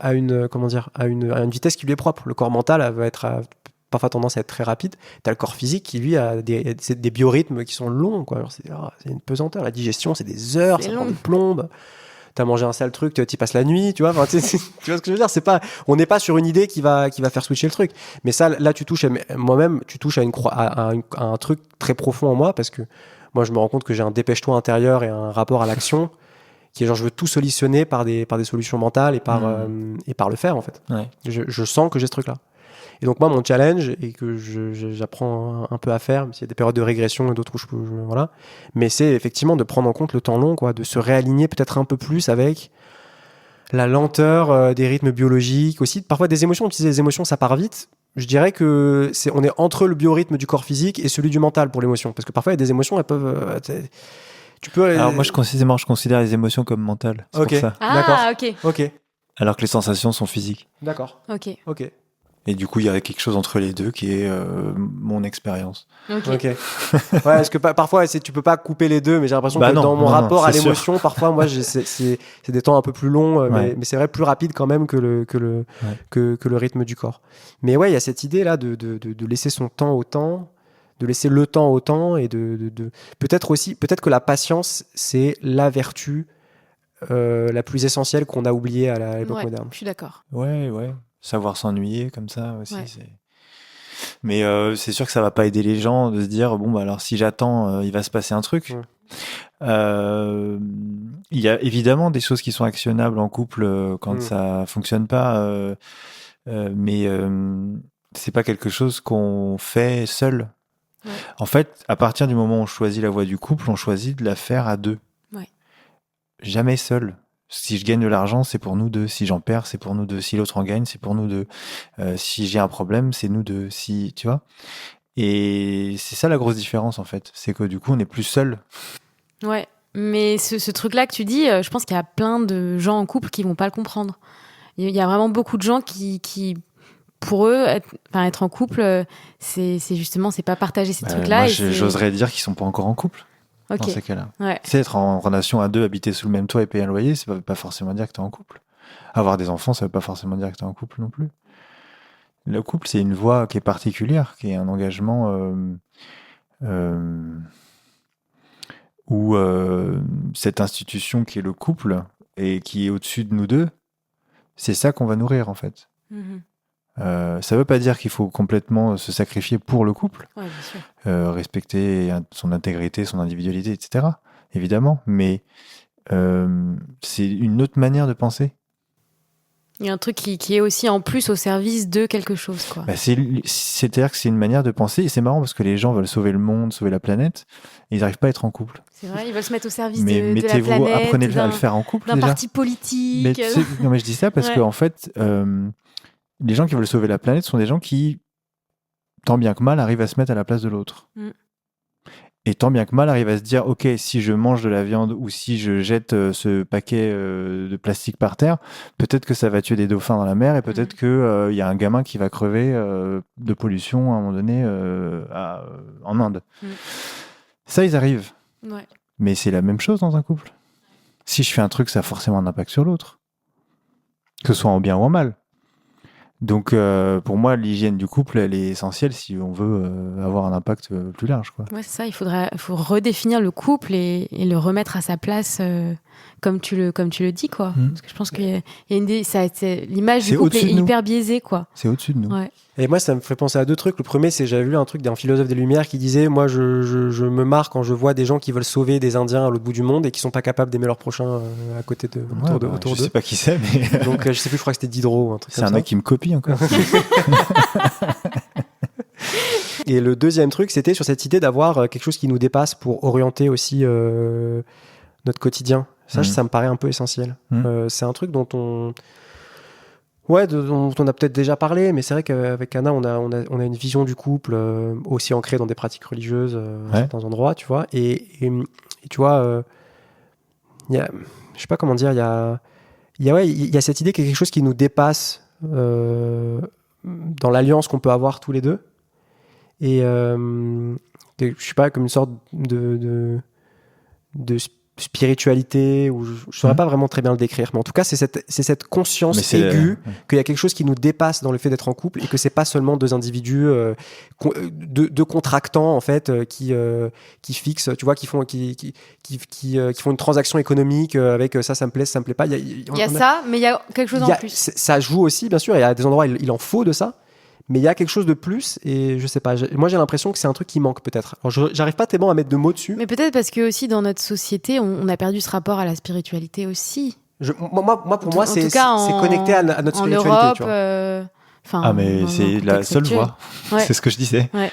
vitesse qui lui est propre. Le corps mental va être parfois tendance à être très rapide. T'as le corps physique qui, lui, a des biorhythmes qui sont longs, quoi. Alors, c'est une pesanteur. La digestion, c'est des heures, ça prend des plombes. T'as mangé un sale truc, t'y passes la nuit, tu vois. Enfin, tu vois ce que je veux dire, on n'est pas sur une idée qui va faire switcher le truc. Mais ça, là, tu touches à un truc très profond en moi, parce que moi, je me rends compte que j'ai un dépêche-toi intérieur et un rapport à l'action qui est genre, je veux tout solutionner par des solutions mentales et par le faire, en fait. Ouais. Je sens que j'ai ce truc-là. Et donc, moi, mon challenge, et que j'apprends un peu à faire, même s'il y a des périodes de régression et d'autres où voilà. Mais c'est effectivement de prendre en compte le temps long, quoi, de se réaligner peut-être un peu plus avec la lenteur des rythmes biologiques, aussi. Parfois, des émotions, tu disais, les émotions, ça part vite. Je dirais que on est entre le biorhythme du corps physique et celui du mental pour l'émotion. Parce que parfois, il y a des émotions, elles peuvent. Tu peux. Alors, moi, je considère les émotions comme mentales. C'est Ok. pour ça. Ah, Ok. Alors que les sensations sont physiques. D'accord. Ok. Et du coup, il y a quelque chose entre les deux qui est mon expérience. Ok. Ouais, parce que parfois, tu peux pas couper les deux, mais j'ai l'impression que dans mon rapport à l'émotion, parfois, moi, c'est des temps un peu plus longs, mais c'est vrai, plus rapide quand même que le rythme du corps. Mais ouais, il y a cette idée-là de laisser son temps au temps, de laisser le temps au temps, et peut-être que la patience, c'est la vertu la plus essentielle qu'on a oubliée à l'époque moderne. Je suis d'accord. Ouais. Savoir s'ennuyer comme ça aussi. Ouais. Mais c'est sûr que ça va pas aider les gens de se dire bon bah alors si j'attends il va se passer un truc. Il y a évidemment des choses qui sont actionnables en couple quand ça fonctionne pas, mais c'est pas quelque chose qu'on fait seul. Ouais. En fait, à partir du moment où on choisit la voie du couple, on choisit de la faire à deux. Ouais. Jamais seul. Si je gagne de l'argent, c'est pour nous deux. Si j'en perds, c'est pour nous deux. Si l'autre en gagne, c'est pour nous deux. Si j'ai un problème, c'est nous deux. Si, tu vois. Et c'est ça la grosse différence, en fait. C'est que du coup, on n'est plus seul. Ouais. Mais ce truc-là que tu dis, je pense qu'il y a plein de gens en couple qui vont pas le comprendre. Il y a vraiment beaucoup de gens qui pour eux, être en couple, c'est justement, c'est pas partager ces trucs-là. Moi, j'oserais dire qu'ils sont pas encore en couple. Dans ces cas-là. Ouais. C'est être en relation à deux, habiter sous le même toit et payer un loyer, ça veut pas forcément dire que t'es en couple. Avoir des enfants, ça veut pas forcément dire que t'es en couple non plus. Le couple, c'est une voie qui est particulière, qui est un engagement où cette institution qui est le couple et qui est au-dessus de nous deux, c'est ça qu'on va nourrir en fait. Mm-hmm. Ça veut pas dire qu'il faut complètement se sacrifier pour le couple, bien sûr. Respecter son intégrité, son individualité, etc. Évidemment, mais c'est une autre manière de penser. Il y a un truc qui est aussi en plus au service de quelque chose, quoi. C'est-à-dire que c'est une manière de penser, et c'est marrant parce que les gens veulent sauver le monde, sauver la planète, et ils n'arrivent pas à être en couple. C'est vrai, ils veulent se mettre au service mais de la planète. Apprenez à le faire en couple d'un déjà. Parti politique. Non, mais je dis ça parce qu'en fait, les gens qui veulent sauver la planète sont des gens qui, tant bien que mal, arrivent à se mettre à la place de l'autre. Et tant bien que mal, arrivent à se dire, ok, si je mange de la viande ou si je jette ce paquet de plastique par terre, peut-être que ça va tuer des dauphins dans la mer et peut-être qu'il y a un gamin qui va crever de pollution à un moment donné en Inde. Ça, ils arrivent. Ouais. Mais c'est la même chose dans un couple. Si je fais un truc, ça a forcément un impact sur l'autre. Que ce soit en bien ou en mal. Donc, pour moi, l'hygiène du couple, elle est essentielle si on veut avoir un impact plus large, quoi. Ouais, c'est ça. Il faut redéfinir le couple et le remettre à sa place comme tu le dis, quoi. Parce que je pense qu'il y a l'image C'est du couple est au-dessus de nous. hyper biaisée, quoi. C'est au-dessus de nous. Ouais. Et moi, ça me fait penser à 2 trucs. Le premier, c'est j'avais lu un truc d'un philosophe des Lumières qui disait, moi, je me marre quand je vois des gens qui veulent sauver des Indiens à l'autre bout du monde et qui sont pas capables d'aimer leur prochain à côté de autour Je d'eux. sais pas qui c'est, mais Donc, je sais plus, je crois que c'était Diderot ou un truc c'est comme un ça. mec qui me copie encore. Et le deuxième truc, c'était sur cette idée d'avoir quelque chose qui nous dépasse pour orienter aussi notre quotidien. Ça me paraît un peu essentiel. C'est un truc dont on a peut-être déjà parlé, mais c'est vrai qu'avec Anna, on a une vision du couple aussi ancrée dans des pratiques religieuses à certains endroits, tu vois. Et tu vois, je sais pas comment dire, il y a cette idée qu'il y a quelque chose qui nous dépasse dans l'alliance qu'on peut avoir tous les deux. Et je sais pas, comme une sorte de spiritualité, ou je saurais pas vraiment très bien le décrire, mais en tout cas c'est cette conscience aiguë qu'il y a quelque chose qui nous dépasse dans le fait d'être en couple et que c'est pas seulement 2 individus deux contractants en fait qui fixent, tu vois, qui font une transaction économique avec ça me plaît, ça me plaît pas. Il y a ça, mais il y a quelque chose en plus. Ça joue aussi, bien sûr, il y a des endroits il en faut de ça. Mais il y a quelque chose de plus, et je sais pas, moi j'ai l'impression que c'est un truc qui manque peut-être. Alors j'arrive pas tellement à mettre de mots dessus. Mais peut-être parce que aussi dans notre société, on a perdu ce rapport à la spiritualité aussi. Pour moi, c'est connecté à notre spiritualité. En Europe, tu vois. Mais c'est la seule voie. Ouais. C'est ce que je disais. Ouais.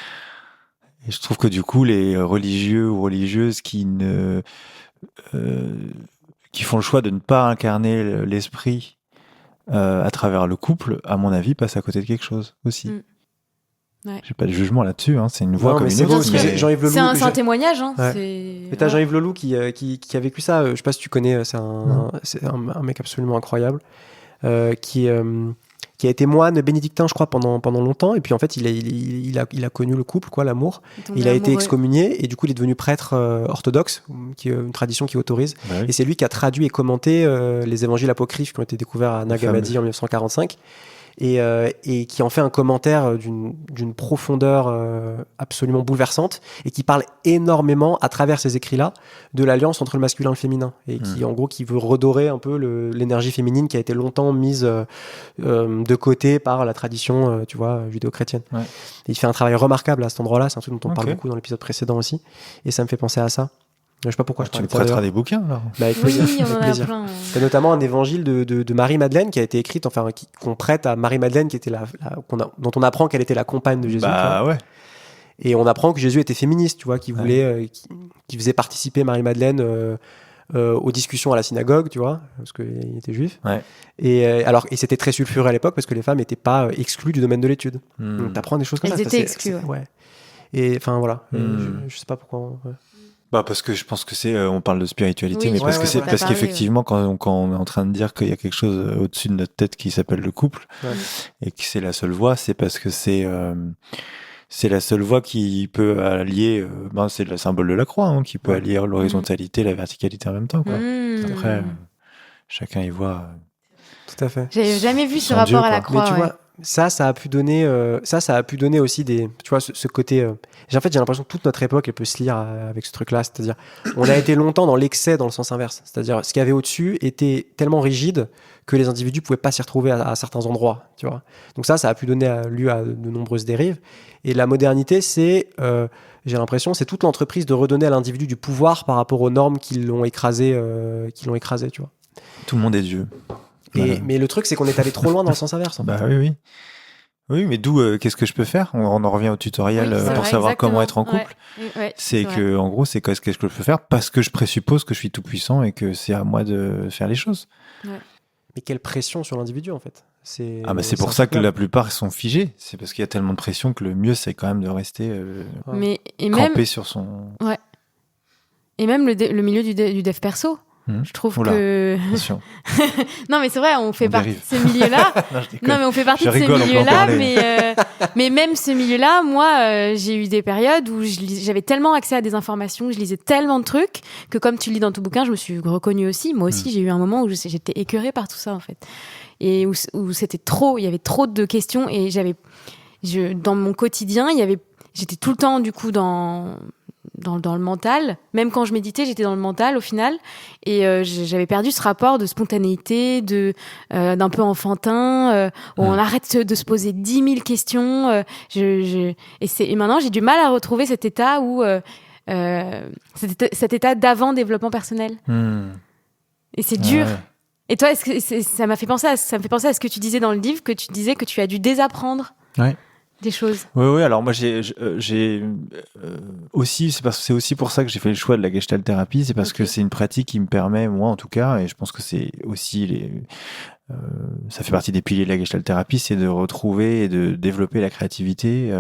Et je trouve que du coup, les religieux ou religieuses qui font le choix de ne pas incarner l'esprit à travers le couple, à mon avis, passe à côté de quelque chose aussi. Ouais. J'ai pas de jugement là-dessus, hein. C'est une voix comme une autre. Mais... Jean-Yves Leloup, c'est un témoignage. Hein. Ouais. C'est... Mais t'as Jean-Yves Leloup qui a vécu ça. Je sais pas si tu connais, c'est un mec absolument incroyable qui a été moine bénédictin, je crois, pendant longtemps. Et puis en fait, il a connu le couple, quoi, l'amour. Il a été excommunié et du coup, il est devenu prêtre orthodoxe, qui est une tradition qui autorise. Bah oui. Et c'est lui qui a traduit et commenté les évangiles apocryphes qui ont été découverts à Nag Hammadi en 1945. Et qui en fait un commentaire d'une profondeur absolument bouleversante et qui parle énormément à travers ces écrits-là de l'alliance entre le masculin et le féminin et qui en gros qui veut redorer un peu l'énergie féminine qui a été longtemps mise de côté par la tradition tu vois judéo-chrétienne. Ouais. Et il fait un travail remarquable à cet endroit-là, c'est un truc dont on parle beaucoup dans l'épisode précédent aussi et ça me fait penser à ça. Je sais pas pourquoi tu me prêteras des bouquins alors. Avec plaisir. Oui, on en a plein. C'est notamment un évangile de Marie-Madeleine qui a été écrite, qu'on prête à Marie-Madeleine, qui était dont on apprend qu'elle était la compagne de Jésus. Bah ouais. Et on apprend que Jésus était féministe, tu vois, qui voulait, qui faisait participer Marie-Madeleine aux discussions à la synagogue, tu vois, parce qu'il était juif. Ouais. Et c'était très sulfureux à l'époque parce que les femmes n'étaient pas exclues du domaine de l'étude. Donc t'apprends des choses comme ça. Elles étaient exclues. Ouais. Et enfin voilà. Je sais pas pourquoi. Parce que je pense que on parle de spiritualité, mais parce qu'effectivement, quand on est en train de dire qu'il y a quelque chose au-dessus de notre tête qui s'appelle le couple, et que c'est la seule voie, c'est parce que c'est la seule voie qui peut allier, c'est le symbole de la croix, hein, qui peut allier l'horizontalité et la verticalité en même temps, quoi. Après, chacun y voit. Tout à fait. J'avais jamais vu ce rapport à la croix. Mais tu vois, ça a pu donner aussi des, tu vois, ce côté. En fait, j'ai l'impression que toute notre époque, elle peut se lire avec ce truc-là. C'est-à-dire, on a été longtemps dans l'excès, dans le sens inverse. C'est-à-dire, ce qu'il y avait au-dessus était tellement rigide que les individus pouvaient pas s'y retrouver à certains endroits, tu vois. Donc ça a pu donner lieu à de nombreuses dérives. Et la modernité, j'ai l'impression, c'est toute l'entreprise de redonner à l'individu du pouvoir par rapport aux normes qui l'ont écrasé, tu vois. Tout le monde est Dieu. Mais le truc, c'est qu'on est allé trop loin dans le sens inverse. En fait. Bah oui. Oui, mais d'où qu'est-ce que je peux faire ? On en revient au tutoriel pour savoir comment être en couple. C'est que, en gros, qu'est-ce que je peux faire ? Parce que je présuppose que je suis tout puissant et que c'est à moi de faire les choses. Ouais. Mais quelle pression sur l'individu, en fait. C'est pour ça que la plupart sont figés. C'est parce qu'il y a tellement de pression que le mieux, c'est quand même de rester campé sur son... Ouais. Et même le milieu du dev perso. Je trouve que non mais c'est vrai, on fait partie de ce milieu-là. Non mais on fait partie de ce milieu-là, mais même ce milieu-là, moi j'ai eu des périodes où j'avais tellement accès à des informations, je lisais tellement de trucs que comme tu lis dans ton bouquin, je me suis reconnue aussi. Moi aussi, j'ai eu un moment où j'étais écœurée par tout ça en fait, et où c'était trop, il y avait trop de questions et dans mon quotidien, j'étais tout le temps du coup dans dans le mental. Même quand je méditais, j'étais dans le mental au final. Et j'avais perdu ce rapport de spontanéité, d'un peu enfantin, où on arrête de se poser 10 000 questions. Et maintenant, j'ai du mal à retrouver cet état où cet état d'avant développement personnel. Et c'est dur. Ouais. Et toi, ça me fait penser à ce que tu disais dans le livre, que tu disais que tu as dû désapprendre des choses. Oui. Alors moi, j'ai aussi, c'est aussi pour ça que j'ai fait le choix de la gestalt thérapie. C'est parce que c'est une pratique qui me permet, moi en tout cas, et je pense que c'est aussi ça fait partie des piliers de la gestalt thérapie, c'est de retrouver et de développer la créativité,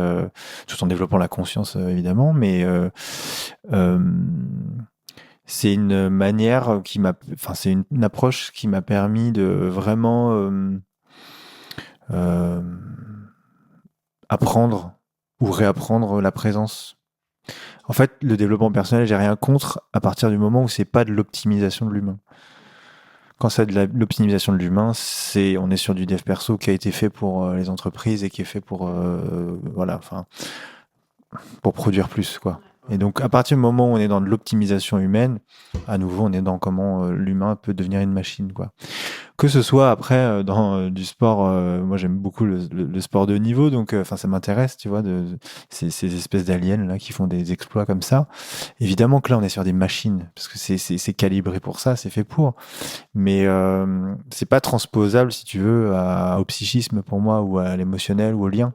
tout en développant la conscience évidemment, mais c'est une manière c'est une approche qui m'a permis de vraiment apprendre ou réapprendre la présence. En fait, le développement personnel, j'ai rien contre à partir du moment où c'est pas de l'optimisation de l'humain. Quand c'est de l'optimisation de l'humain, on est sur du dev perso qui a été fait pour les entreprises et qui est fait pour pour produire plus, quoi. Et donc, à partir du moment où on est dans de l'optimisation humaine, à nouveau, on est dans comment l'humain peut devenir une machine, quoi. Que ce soit après dans du sport, moi j'aime beaucoup le sport de haut niveau, donc ça m'intéresse, tu vois, ces espèces d'aliens là qui font des exploits comme ça. Évidemment que là, on est sur des machines parce que c'est calibré pour ça, c'est fait pour. Mais c'est pas transposable, si tu veux, au psychisme pour moi ou à l'émotionnel ou au lien.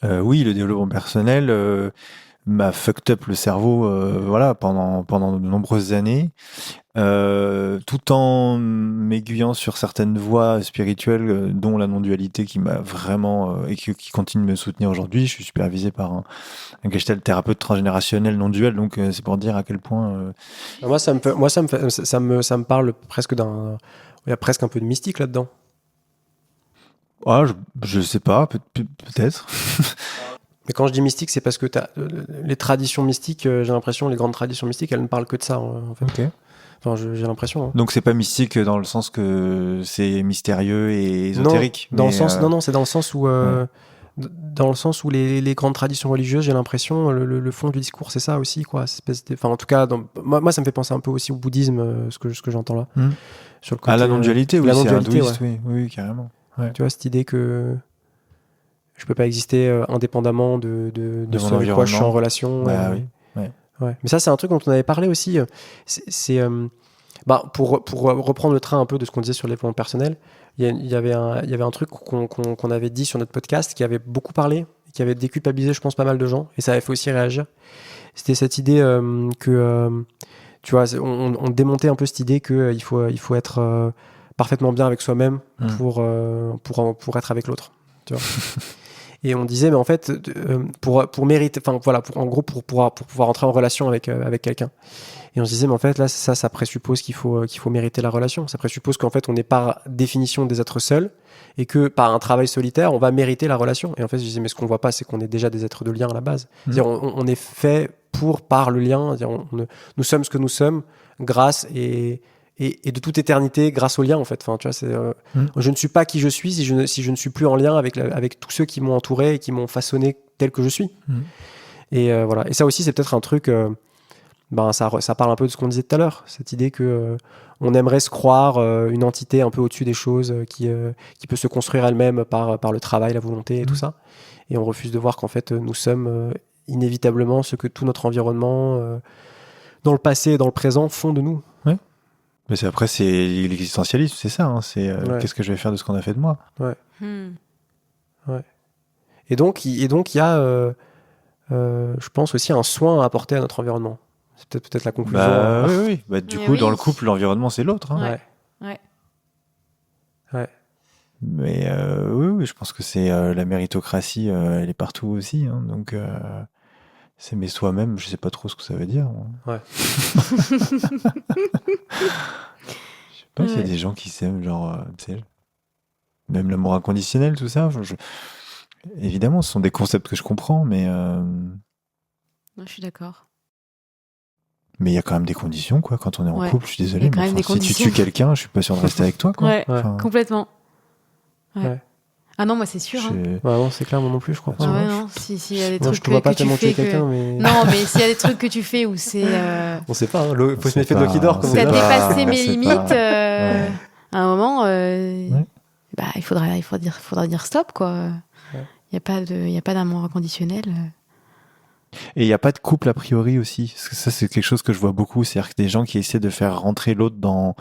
Oui, le développement personnel m'a fucked up le cerveau pendant de nombreuses années, tout en m'aiguillant sur certaines voies spirituelles, dont la non-dualité qui m'a vraiment et qui continue de me soutenir aujourd'hui. Je suis supervisé par un gestalt thérapeute transgénérationnel non-duel, donc c'est pour dire à quel point. Moi, ça me parle presque il y a presque un peu de mystique là-dedans. Ah, je sais pas, peut-être. Mais quand je dis mystique, c'est parce que les traditions mystiques, j'ai l'impression, les grandes traditions mystiques, elles ne parlent que de ça, en fait. Ok. Enfin, j'ai l'impression. Hein. Donc c'est pas mystique dans le sens que c'est mystérieux et ésotérique. Non, c'est dans le sens où, dans le sens où les grandes traditions religieuses, j'ai l'impression, le fond du discours, c'est ça aussi, quoi. Enfin, en tout cas, moi, ça me fait penser un peu aussi au bouddhisme, ce que j'entends là. Sur le côté, la non-dualité, oui, la c'est non-dualité, hindouiste, oui, carrément. Ouais. Tu vois, cette idée que je peux pas exister indépendamment de ce avec quoi je suis en relation. Bah, oui. Ouais. Mais ça, c'est un truc dont on avait parlé aussi. Pour reprendre le train un peu de ce qu'on disait sur le développement personnel, il y avait un truc qu'on avait dit sur notre podcast qui avait beaucoup parlé, qui avait déculpabilisé, je pense, pas mal de gens, et ça avait fait aussi réagir. C'était cette idée que, tu vois, on démontait un peu cette idée qu'il faut être parfaitement bien avec soi-même pour être avec l'autre. Tu vois. Et on disait, mais en fait, pour mériter, enfin voilà, pour pouvoir entrer en relation avec quelqu'un. Et on se disait, mais en fait, là, ça présuppose qu'il faut mériter la relation. Ça présuppose qu'en fait, on est par définition des êtres seuls et que par un travail solitaire, on va mériter la relation. Et en fait, je disais, mais ce qu'on voit pas, c'est qu'on est déjà des êtres de lien à la base. C'est-à-dire, on est fait par le lien. Nous sommes ce que nous sommes grâce et de toute éternité grâce au lien, en fait. Enfin, tu vois, je ne suis pas qui je suis si je ne suis plus en lien avec tous ceux qui m'ont entouré et qui m'ont façonné tel que je suis. Et voilà. Et ça aussi, c'est peut-être un truc. Ça parle un peu de ce qu'on disait tout à l'heure, cette idée que on aimerait se croire une entité un peu au-dessus des choses, qui peut se construire elle-même par le travail, la volonté et tout ça. Et on refuse de voir qu'en fait, nous sommes inévitablement ce que tout notre environnement, dans le passé et dans le présent, font de nous. Ouais. Mais après, c'est l'existentialisme, c'est ça. Hein, c'est qu'est-ce que je vais faire de ce qu'on a fait de moi. Ouais. Ouais. Et donc, il y a, je pense aussi, un soin à apporter à notre environnement. C'est peut-être la conclusion. Oui. Du coup, dans le couple, l'environnement, c'est l'autre. Hein. Ouais. Mais oui, je pense que c'est la méritocratie, elle est partout aussi. Hein, donc, s'aimer soi-même, je sais pas trop ce que ça veut dire. Ouais. Je sais pas s'il y a des gens qui s'aiment, genre, tu sais, même l'amour inconditionnel, tout ça. Évidemment, ce sont des concepts que je comprends, mais. Je suis d'accord. Mais il y a quand même des conditions, quoi. Quand on est en couple, je suis désolé, mais si tu tues quelqu'un, je suis pas sûr de rester avec toi, quoi. Ouais, complètement. Ouais. Ah non, moi c'est sûr. Hein. Non, c'est clair, moi non plus, je crois pas. Ah ouais, non, s'il y a des Moi, trucs je te vois pas que tu tellement tuer fais quelqu'un, mais. Non, mais s'il y a des trucs que tu fais où c'est... On sait pas, hein. Faut se méfier de pas, l'eau qui dort, on comme sait on T'as dit. dépassé on mes sait limites, pas. Ouais. à un moment, Ouais. bah, il faudra dire stop, quoi. Il y a pas d'amour inconditionnel. Et il n'y a pas de couple a priori aussi. Parce que ça, c'est quelque chose que je vois beaucoup. C'est-à-dire que des gens qui essaient de faire rentrer l'autre dans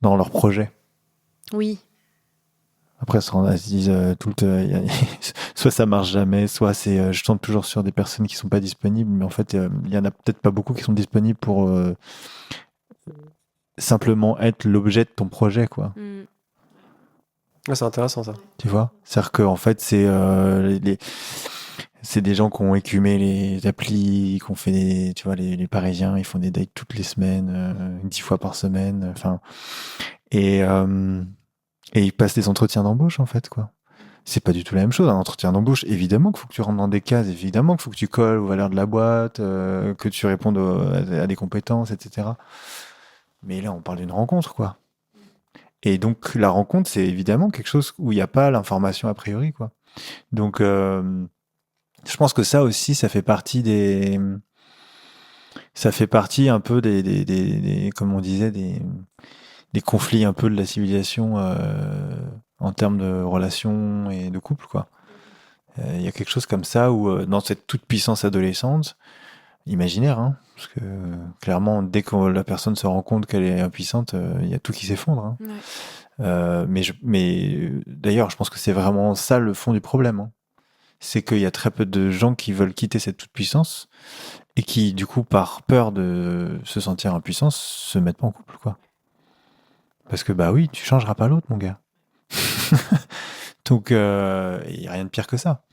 leur projet. Oui. Après, ça, on se dit soit ça marche jamais, soit c'est je tombe toujours sur des personnes qui sont pas disponibles. Mais en fait, il y en a peut-être pas beaucoup qui sont disponibles pour simplement être l'objet de ton projet, quoi. Ouais, c'est intéressant, ça. Tu vois? C'est-à-dire que en fait, c'est des gens qui ont écumé les applis, qui ont fait tu vois, les Parisiens, ils font des dates toutes les semaines, 10 fois par semaine, enfin, et ils passent des entretiens d'embauche, en fait, quoi. C'est pas du tout la même chose. Un entretien d'embauche, évidemment qu'il faut que tu rentres dans des cases, évidemment qu'il faut que tu colles aux valeurs de la boîte, que tu répondes à des compétences, etc. Mais là, on parle d'une rencontre, quoi. Et donc, la rencontre, c'est évidemment quelque chose où il n'y a pas l'information a priori, quoi. Donc, je pense que ça aussi, ça fait partie un peu comme on disait, des conflits un peu de la civilisation en termes de relations et de couple, quoi. Il y a quelque chose comme ça où, dans cette toute puissance adolescente, imaginaire, hein, parce que clairement, dès que la personne se rend compte qu'elle est impuissante, il y a tout qui s'effondre. Hein. Ouais. Mais d'ailleurs, je pense que c'est vraiment ça le fond du problème. Hein. C'est qu'il y a très peu de gens qui veulent quitter cette toute-puissance et qui, du coup, par peur de se sentir impuissants, se mettent pas en couple, quoi. Parce que, bah oui, tu changeras pas l'autre, mon gars. Donc, il n'y a rien de pire que ça.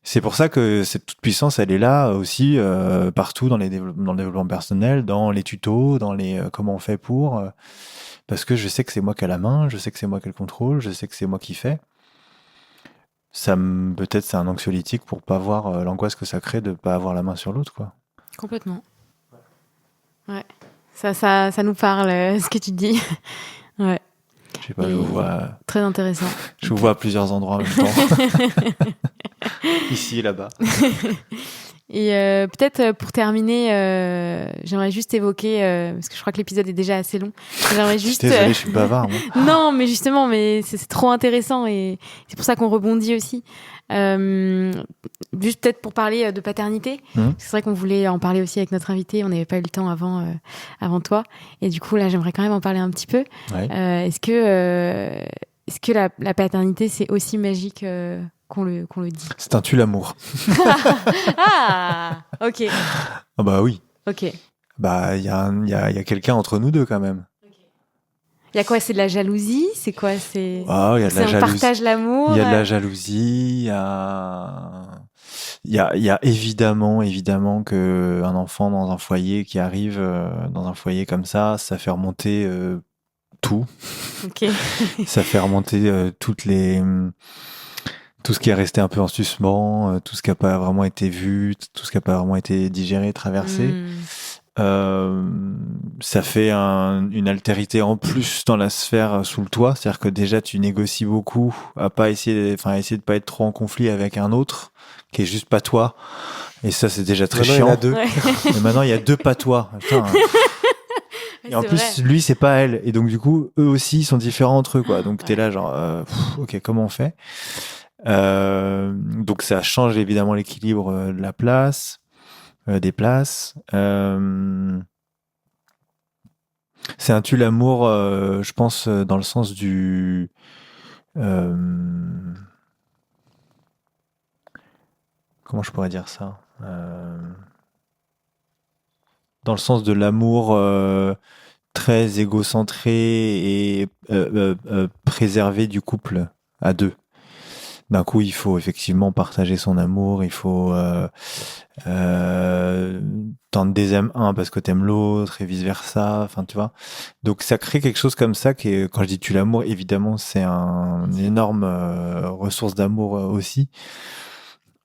C'est pour ça que cette toute-puissance, elle est là aussi partout dans le développement personnel, dans les tutos, dans les comment on fait pour... parce que je sais que c'est moi qui ai la main, je sais que c'est moi qui ai le contrôle, je sais que c'est moi qui fais. Peut-être c'est un anxiolytique pour pas voir l'angoisse que ça crée de pas avoir la main sur l'autre, quoi. Complètement. Ouais. Ça nous parle, ce que tu dis. Ouais. Je sais pas, je vous vois... Très intéressant. Je vous vois à plusieurs endroits en même temps. Ici et là-bas. Et peut-être pour terminer, j'aimerais juste évoquer, parce que je crois que l'épisode est déjà assez long, j'aimerais juste... Désolé, je suis bavard, moi. Non, mais justement, c'est trop intéressant et c'est pour ça qu'on rebondit aussi. Juste peut-être pour parler de paternité, c'est vrai qu'on voulait en parler aussi avec notre invité, on n'avait pas eu le temps avant toi, et du coup là j'aimerais quand même en parler un petit peu. Ouais. Est-ce que la paternité c'est aussi magique qu'on le dit? C'est un tue-l'amour. Ah, ok. Ah bah oui. Ok. Bah il y a quelqu'un entre nous deux quand même. Il y a quoi? C'est de la jalousie? C'est quoi? Il y a de la on jalousie. partage l'amour? Il y a de la jalousie. Il y a évidemment que un enfant dans un foyer qui arrive dans un foyer comme ça fait remonter tout. Ok. Ça fait remonter tout ce qui est resté un peu en suspens, tout ce qui n'a pas vraiment été vu, tout ce qui n'a pas vraiment été digéré, traversé. Ça fait une altérité en plus dans la sphère sous le toit, c'est-à-dire que déjà tu négocies beaucoup à essayer de pas être trop en conflit avec un autre qui est juste pas toi, et ça c'est déjà très chiant. Il y en a deux. Ouais. Et maintenant il y a deux pas toi. Putain. Et en plus vrai. lui c'est pas elle, et donc du coup eux aussi sont différents entre eux, quoi. Donc t'es là genre ok, comment on fait? Donc ça change évidemment l'équilibre de la place. Des places. C'est un tue-l'amour, je pense, dans le sens du... comment je pourrais dire ça? Dans le sens de l'amour très égocentré et préservé du couple à deux. D'un coup, il faut effectivement partager son amour, il faut t'en désaimes un parce que t'aimes l'autre et vice versa, enfin tu vois. Donc ça crée quelque chose comme ça qui est, quand je dis tue l'amour, évidemment c'est une énorme ressource d'amour aussi.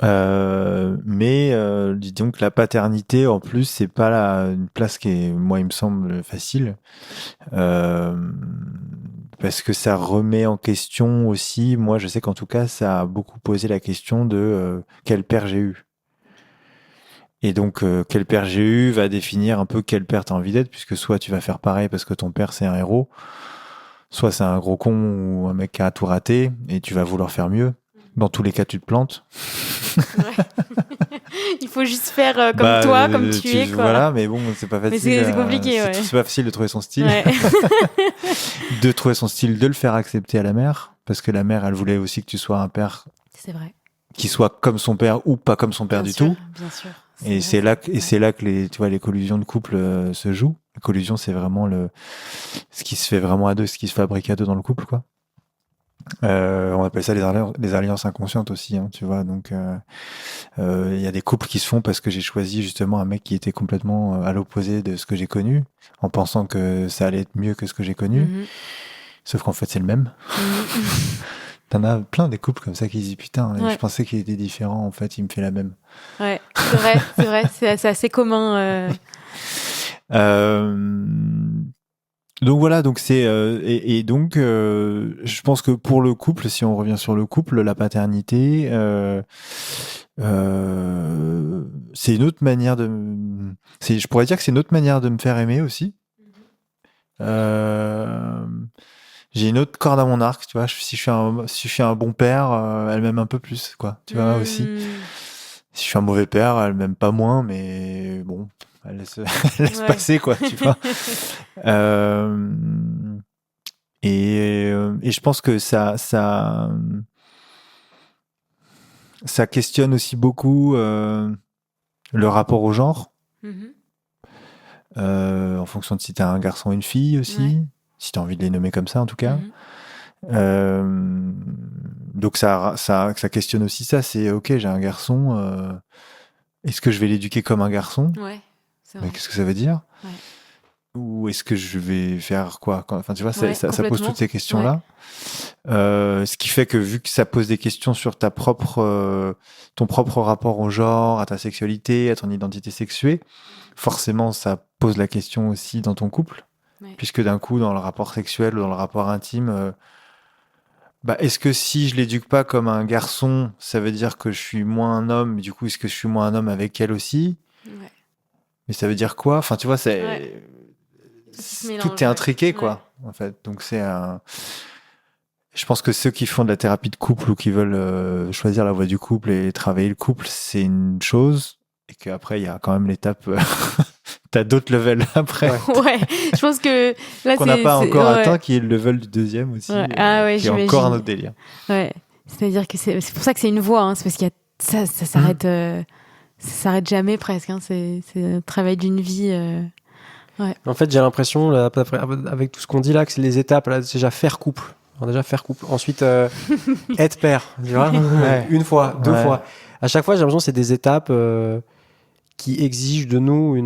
Mais disons que la paternité en plus c'est pas une place qui est, moi il me semble, facile. parce que ça remet en question aussi. Moi, je sais qu'en tout cas, ça a beaucoup posé la question de quel père j'ai eu. Et donc, quel père j'ai eu va définir un peu quel père t'as envie d'être, puisque soit tu vas faire pareil parce que ton père c'est un héros, soit c'est un gros con ou un mec qui a tout raté et tu vas vouloir faire mieux. Dans tous les cas, tu te plantes. Il faut juste faire comme toi, comme tu es, quoi. Voilà, mais bon, c'est pas facile. Mais c'est compliqué, ouais. C'est pas facile de trouver son style. Ouais. De trouver son style, de le faire accepter à la mère, parce que la mère, elle voulait aussi que tu sois un père C'est vrai. qui soit comme son père ou pas comme son père Bien du sûr, tout. Bien sûr. Et c'est là que les collusions de couple se jouent. La collusion, c'est vraiment ce qui se fait vraiment à deux, ce qui se fabrique à deux dans le couple, quoi. On appelle ça les alliances inconscientes aussi, hein, tu vois. Donc, il y a des couples qui se font parce que j'ai choisi justement un mec qui était complètement à l'opposé de ce que j'ai connu, en pensant que ça allait être mieux que ce que j'ai connu. Mhm. Sauf qu'en fait, c'est le même. Mhm. T'en as plein des couples comme ça qui disent putain, Ouais. je pensais qu'il était différent, en fait, il me fait la même. Ouais, c'est vrai, c'est assez commun. Donc voilà, donc c'est et donc je pense que pour le couple, si on revient sur le couple, la paternité, c'est une autre manière je pourrais dire que c'est une autre manière de me faire aimer aussi. J'ai une autre corde à mon arc, tu vois. Si je suis un bon père, elle m'aime un peu plus, quoi. Tu vois aussi. Si je suis un mauvais père, elle m'aime pas moins, mais bon, elle laisse Ouais. passer, quoi, tu vois. Et je pense que ça questionne aussi beaucoup le rapport au genre, Mhm. en fonction de si t'as un garçon ou une fille aussi, Ouais. si t'as envie de les nommer comme ça, en tout cas. Mhm. Donc ça questionne aussi ça, c'est ok, j'ai un garçon, est-ce que je vais l'éduquer comme un garçon? Ouais, c'est Mais vrai. qu'est-ce que ça veut dire? Ouais. Ou est-ce que je vais faire quoi? Enfin, tu vois, Ouais, ça pose complètement. toutes ces questions-là. Ce qui fait que vu que ça pose des questions sur ton propre rapport au genre, à ta sexualité, à ton identité sexuée, forcément, ça pose la question aussi dans ton couple. Ouais. Puisque d'un coup, dans le rapport sexuel ou dans le rapport intime, est-ce que si je l'éduque pas comme un garçon, ça veut dire que je suis moins un homme? Du coup, est-ce que je suis moins un homme avec elle aussi? Ouais. Mais ça veut dire quoi? Enfin, tu vois, Ouais. Tout se mélange, tout est intriqué, ouais. quoi, en fait. Donc, je pense que ceux qui font de la thérapie de couple ou qui veulent choisir la voie du couple et travailler le couple, c'est une chose. Et qu'après, il y a quand même l'étape. T'as d'autres levels après. Ouais, je pense que là, Qu'on n'a pas encore ouais. atteint, qui est le level du deuxième aussi. Ouais. Ah ouais, qui est encore j'imagine. un autre délire. Ouais. C'est-à-dire que c'est pour ça que c'est une voie, hein. C'est parce qu'il y a ça s'arrête, ça s'arrête jamais presque. Hein. C'est un travail d'une vie. Ouais. En fait, j'ai l'impression, là, avec tout ce qu'on dit là, que c'est les étapes. Là, déjà faire couple. Alors, déjà faire couple. Ensuite, être père. Tu vois. Ouais. Une fois, deux Ouais. fois. À chaque fois, j'ai l'impression que c'est des étapes qui exigent de nous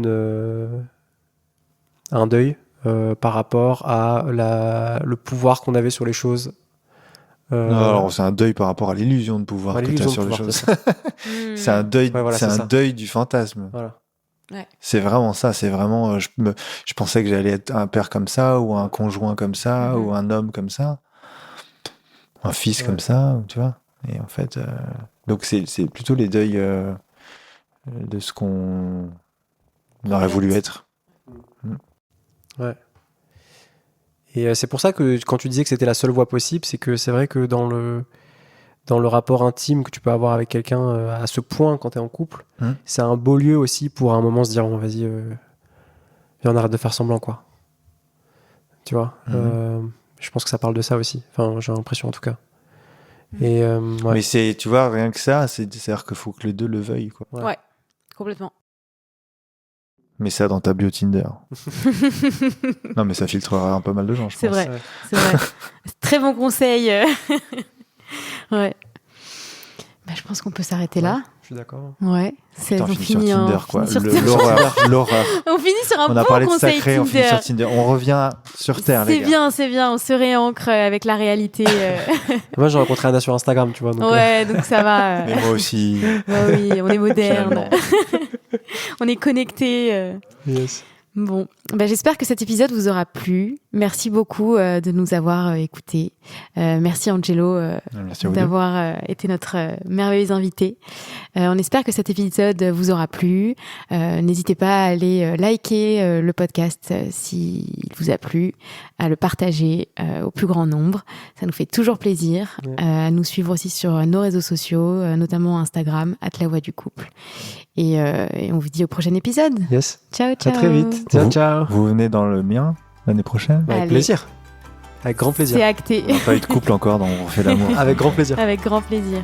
un deuil par rapport à le pouvoir qu'on avait sur les choses. Non, alors c'est un deuil par rapport à l'illusion de pouvoir Ouais, que tu as l'illusion sur de les pouvoir, choses. Mm. C'est un deuil, Ouais, voilà, c'est c'est un ça. deuil du fantasme. Voilà. C'est vraiment ça. C'est vraiment. Je pensais que j'allais être un père comme ça, ou un conjoint comme ça, ou un homme comme ça, un fils comme ça, tu vois. Et en fait, donc c'est plutôt les deuils de ce qu'on aurait voulu être. Ouais. Et c'est pour ça que quand tu disais que c'était la seule voie possible, c'est que c'est vrai que dans le rapport intime que tu peux avoir avec quelqu'un à ce point quand tu es en couple, c'est un beau lieu aussi pour à un moment se dire, bon, vas-y, viens, on arrête de faire semblant, quoi. Tu vois. Je pense que ça parle de ça aussi. Enfin, j'ai l'impression en tout cas. Et, ouais. Mais tu vois, rien que ça, c'est-à-dire qu'il faut que les deux le veuillent, quoi. Ouais, complètement. Mais ça dans ta bio Tinder. Non, mais ça filtrera un peu mal de gens, je pense. C'est vrai. Très bon conseil. Ouais. Bah, je pense qu'on peut s'arrêter là. Je suis d'accord. Ouais. Putain, on on finit sur Tinder, quoi. finit sur L'horreur. On finit sur un On bon a parlé de conseil sacré, on finit Tinder. sur Tinder. On revient sur Terre, les gars. C'est bien. On se réancre avec la réalité. Moi, j'ai rencontré Anna sur Instagram, tu vois. Donc, ouais, donc ça va. Mais moi aussi. Bah oui, on est moderne. Finalement. On est connecté. Yes. Bon, j'espère que cet épisode vous aura plu. Merci beaucoup de nous avoir écoutés. Merci Angelo Merci à vous deux. d'avoir été notre merveilleuse invité. On espère que cet épisode vous aura plu. N'hésitez pas à aller liker le podcast s'il vous a plu, à le partager au plus grand nombre. Ça nous fait toujours plaisir. À nous suivre aussi sur nos réseaux sociaux, notamment Instagram, @lavoixducouple. Et on vous dit au prochain épisode. Yes. Ciao, ciao. À très vite. Ciao, ciao. Vous venez dans le mien l'année prochaine? Avec Allez. plaisir. Avec grand plaisir. C'est acté. On n'a pas eu de couple encore, donc on fait l'amour. Avec grand plaisir. Avec grand plaisir.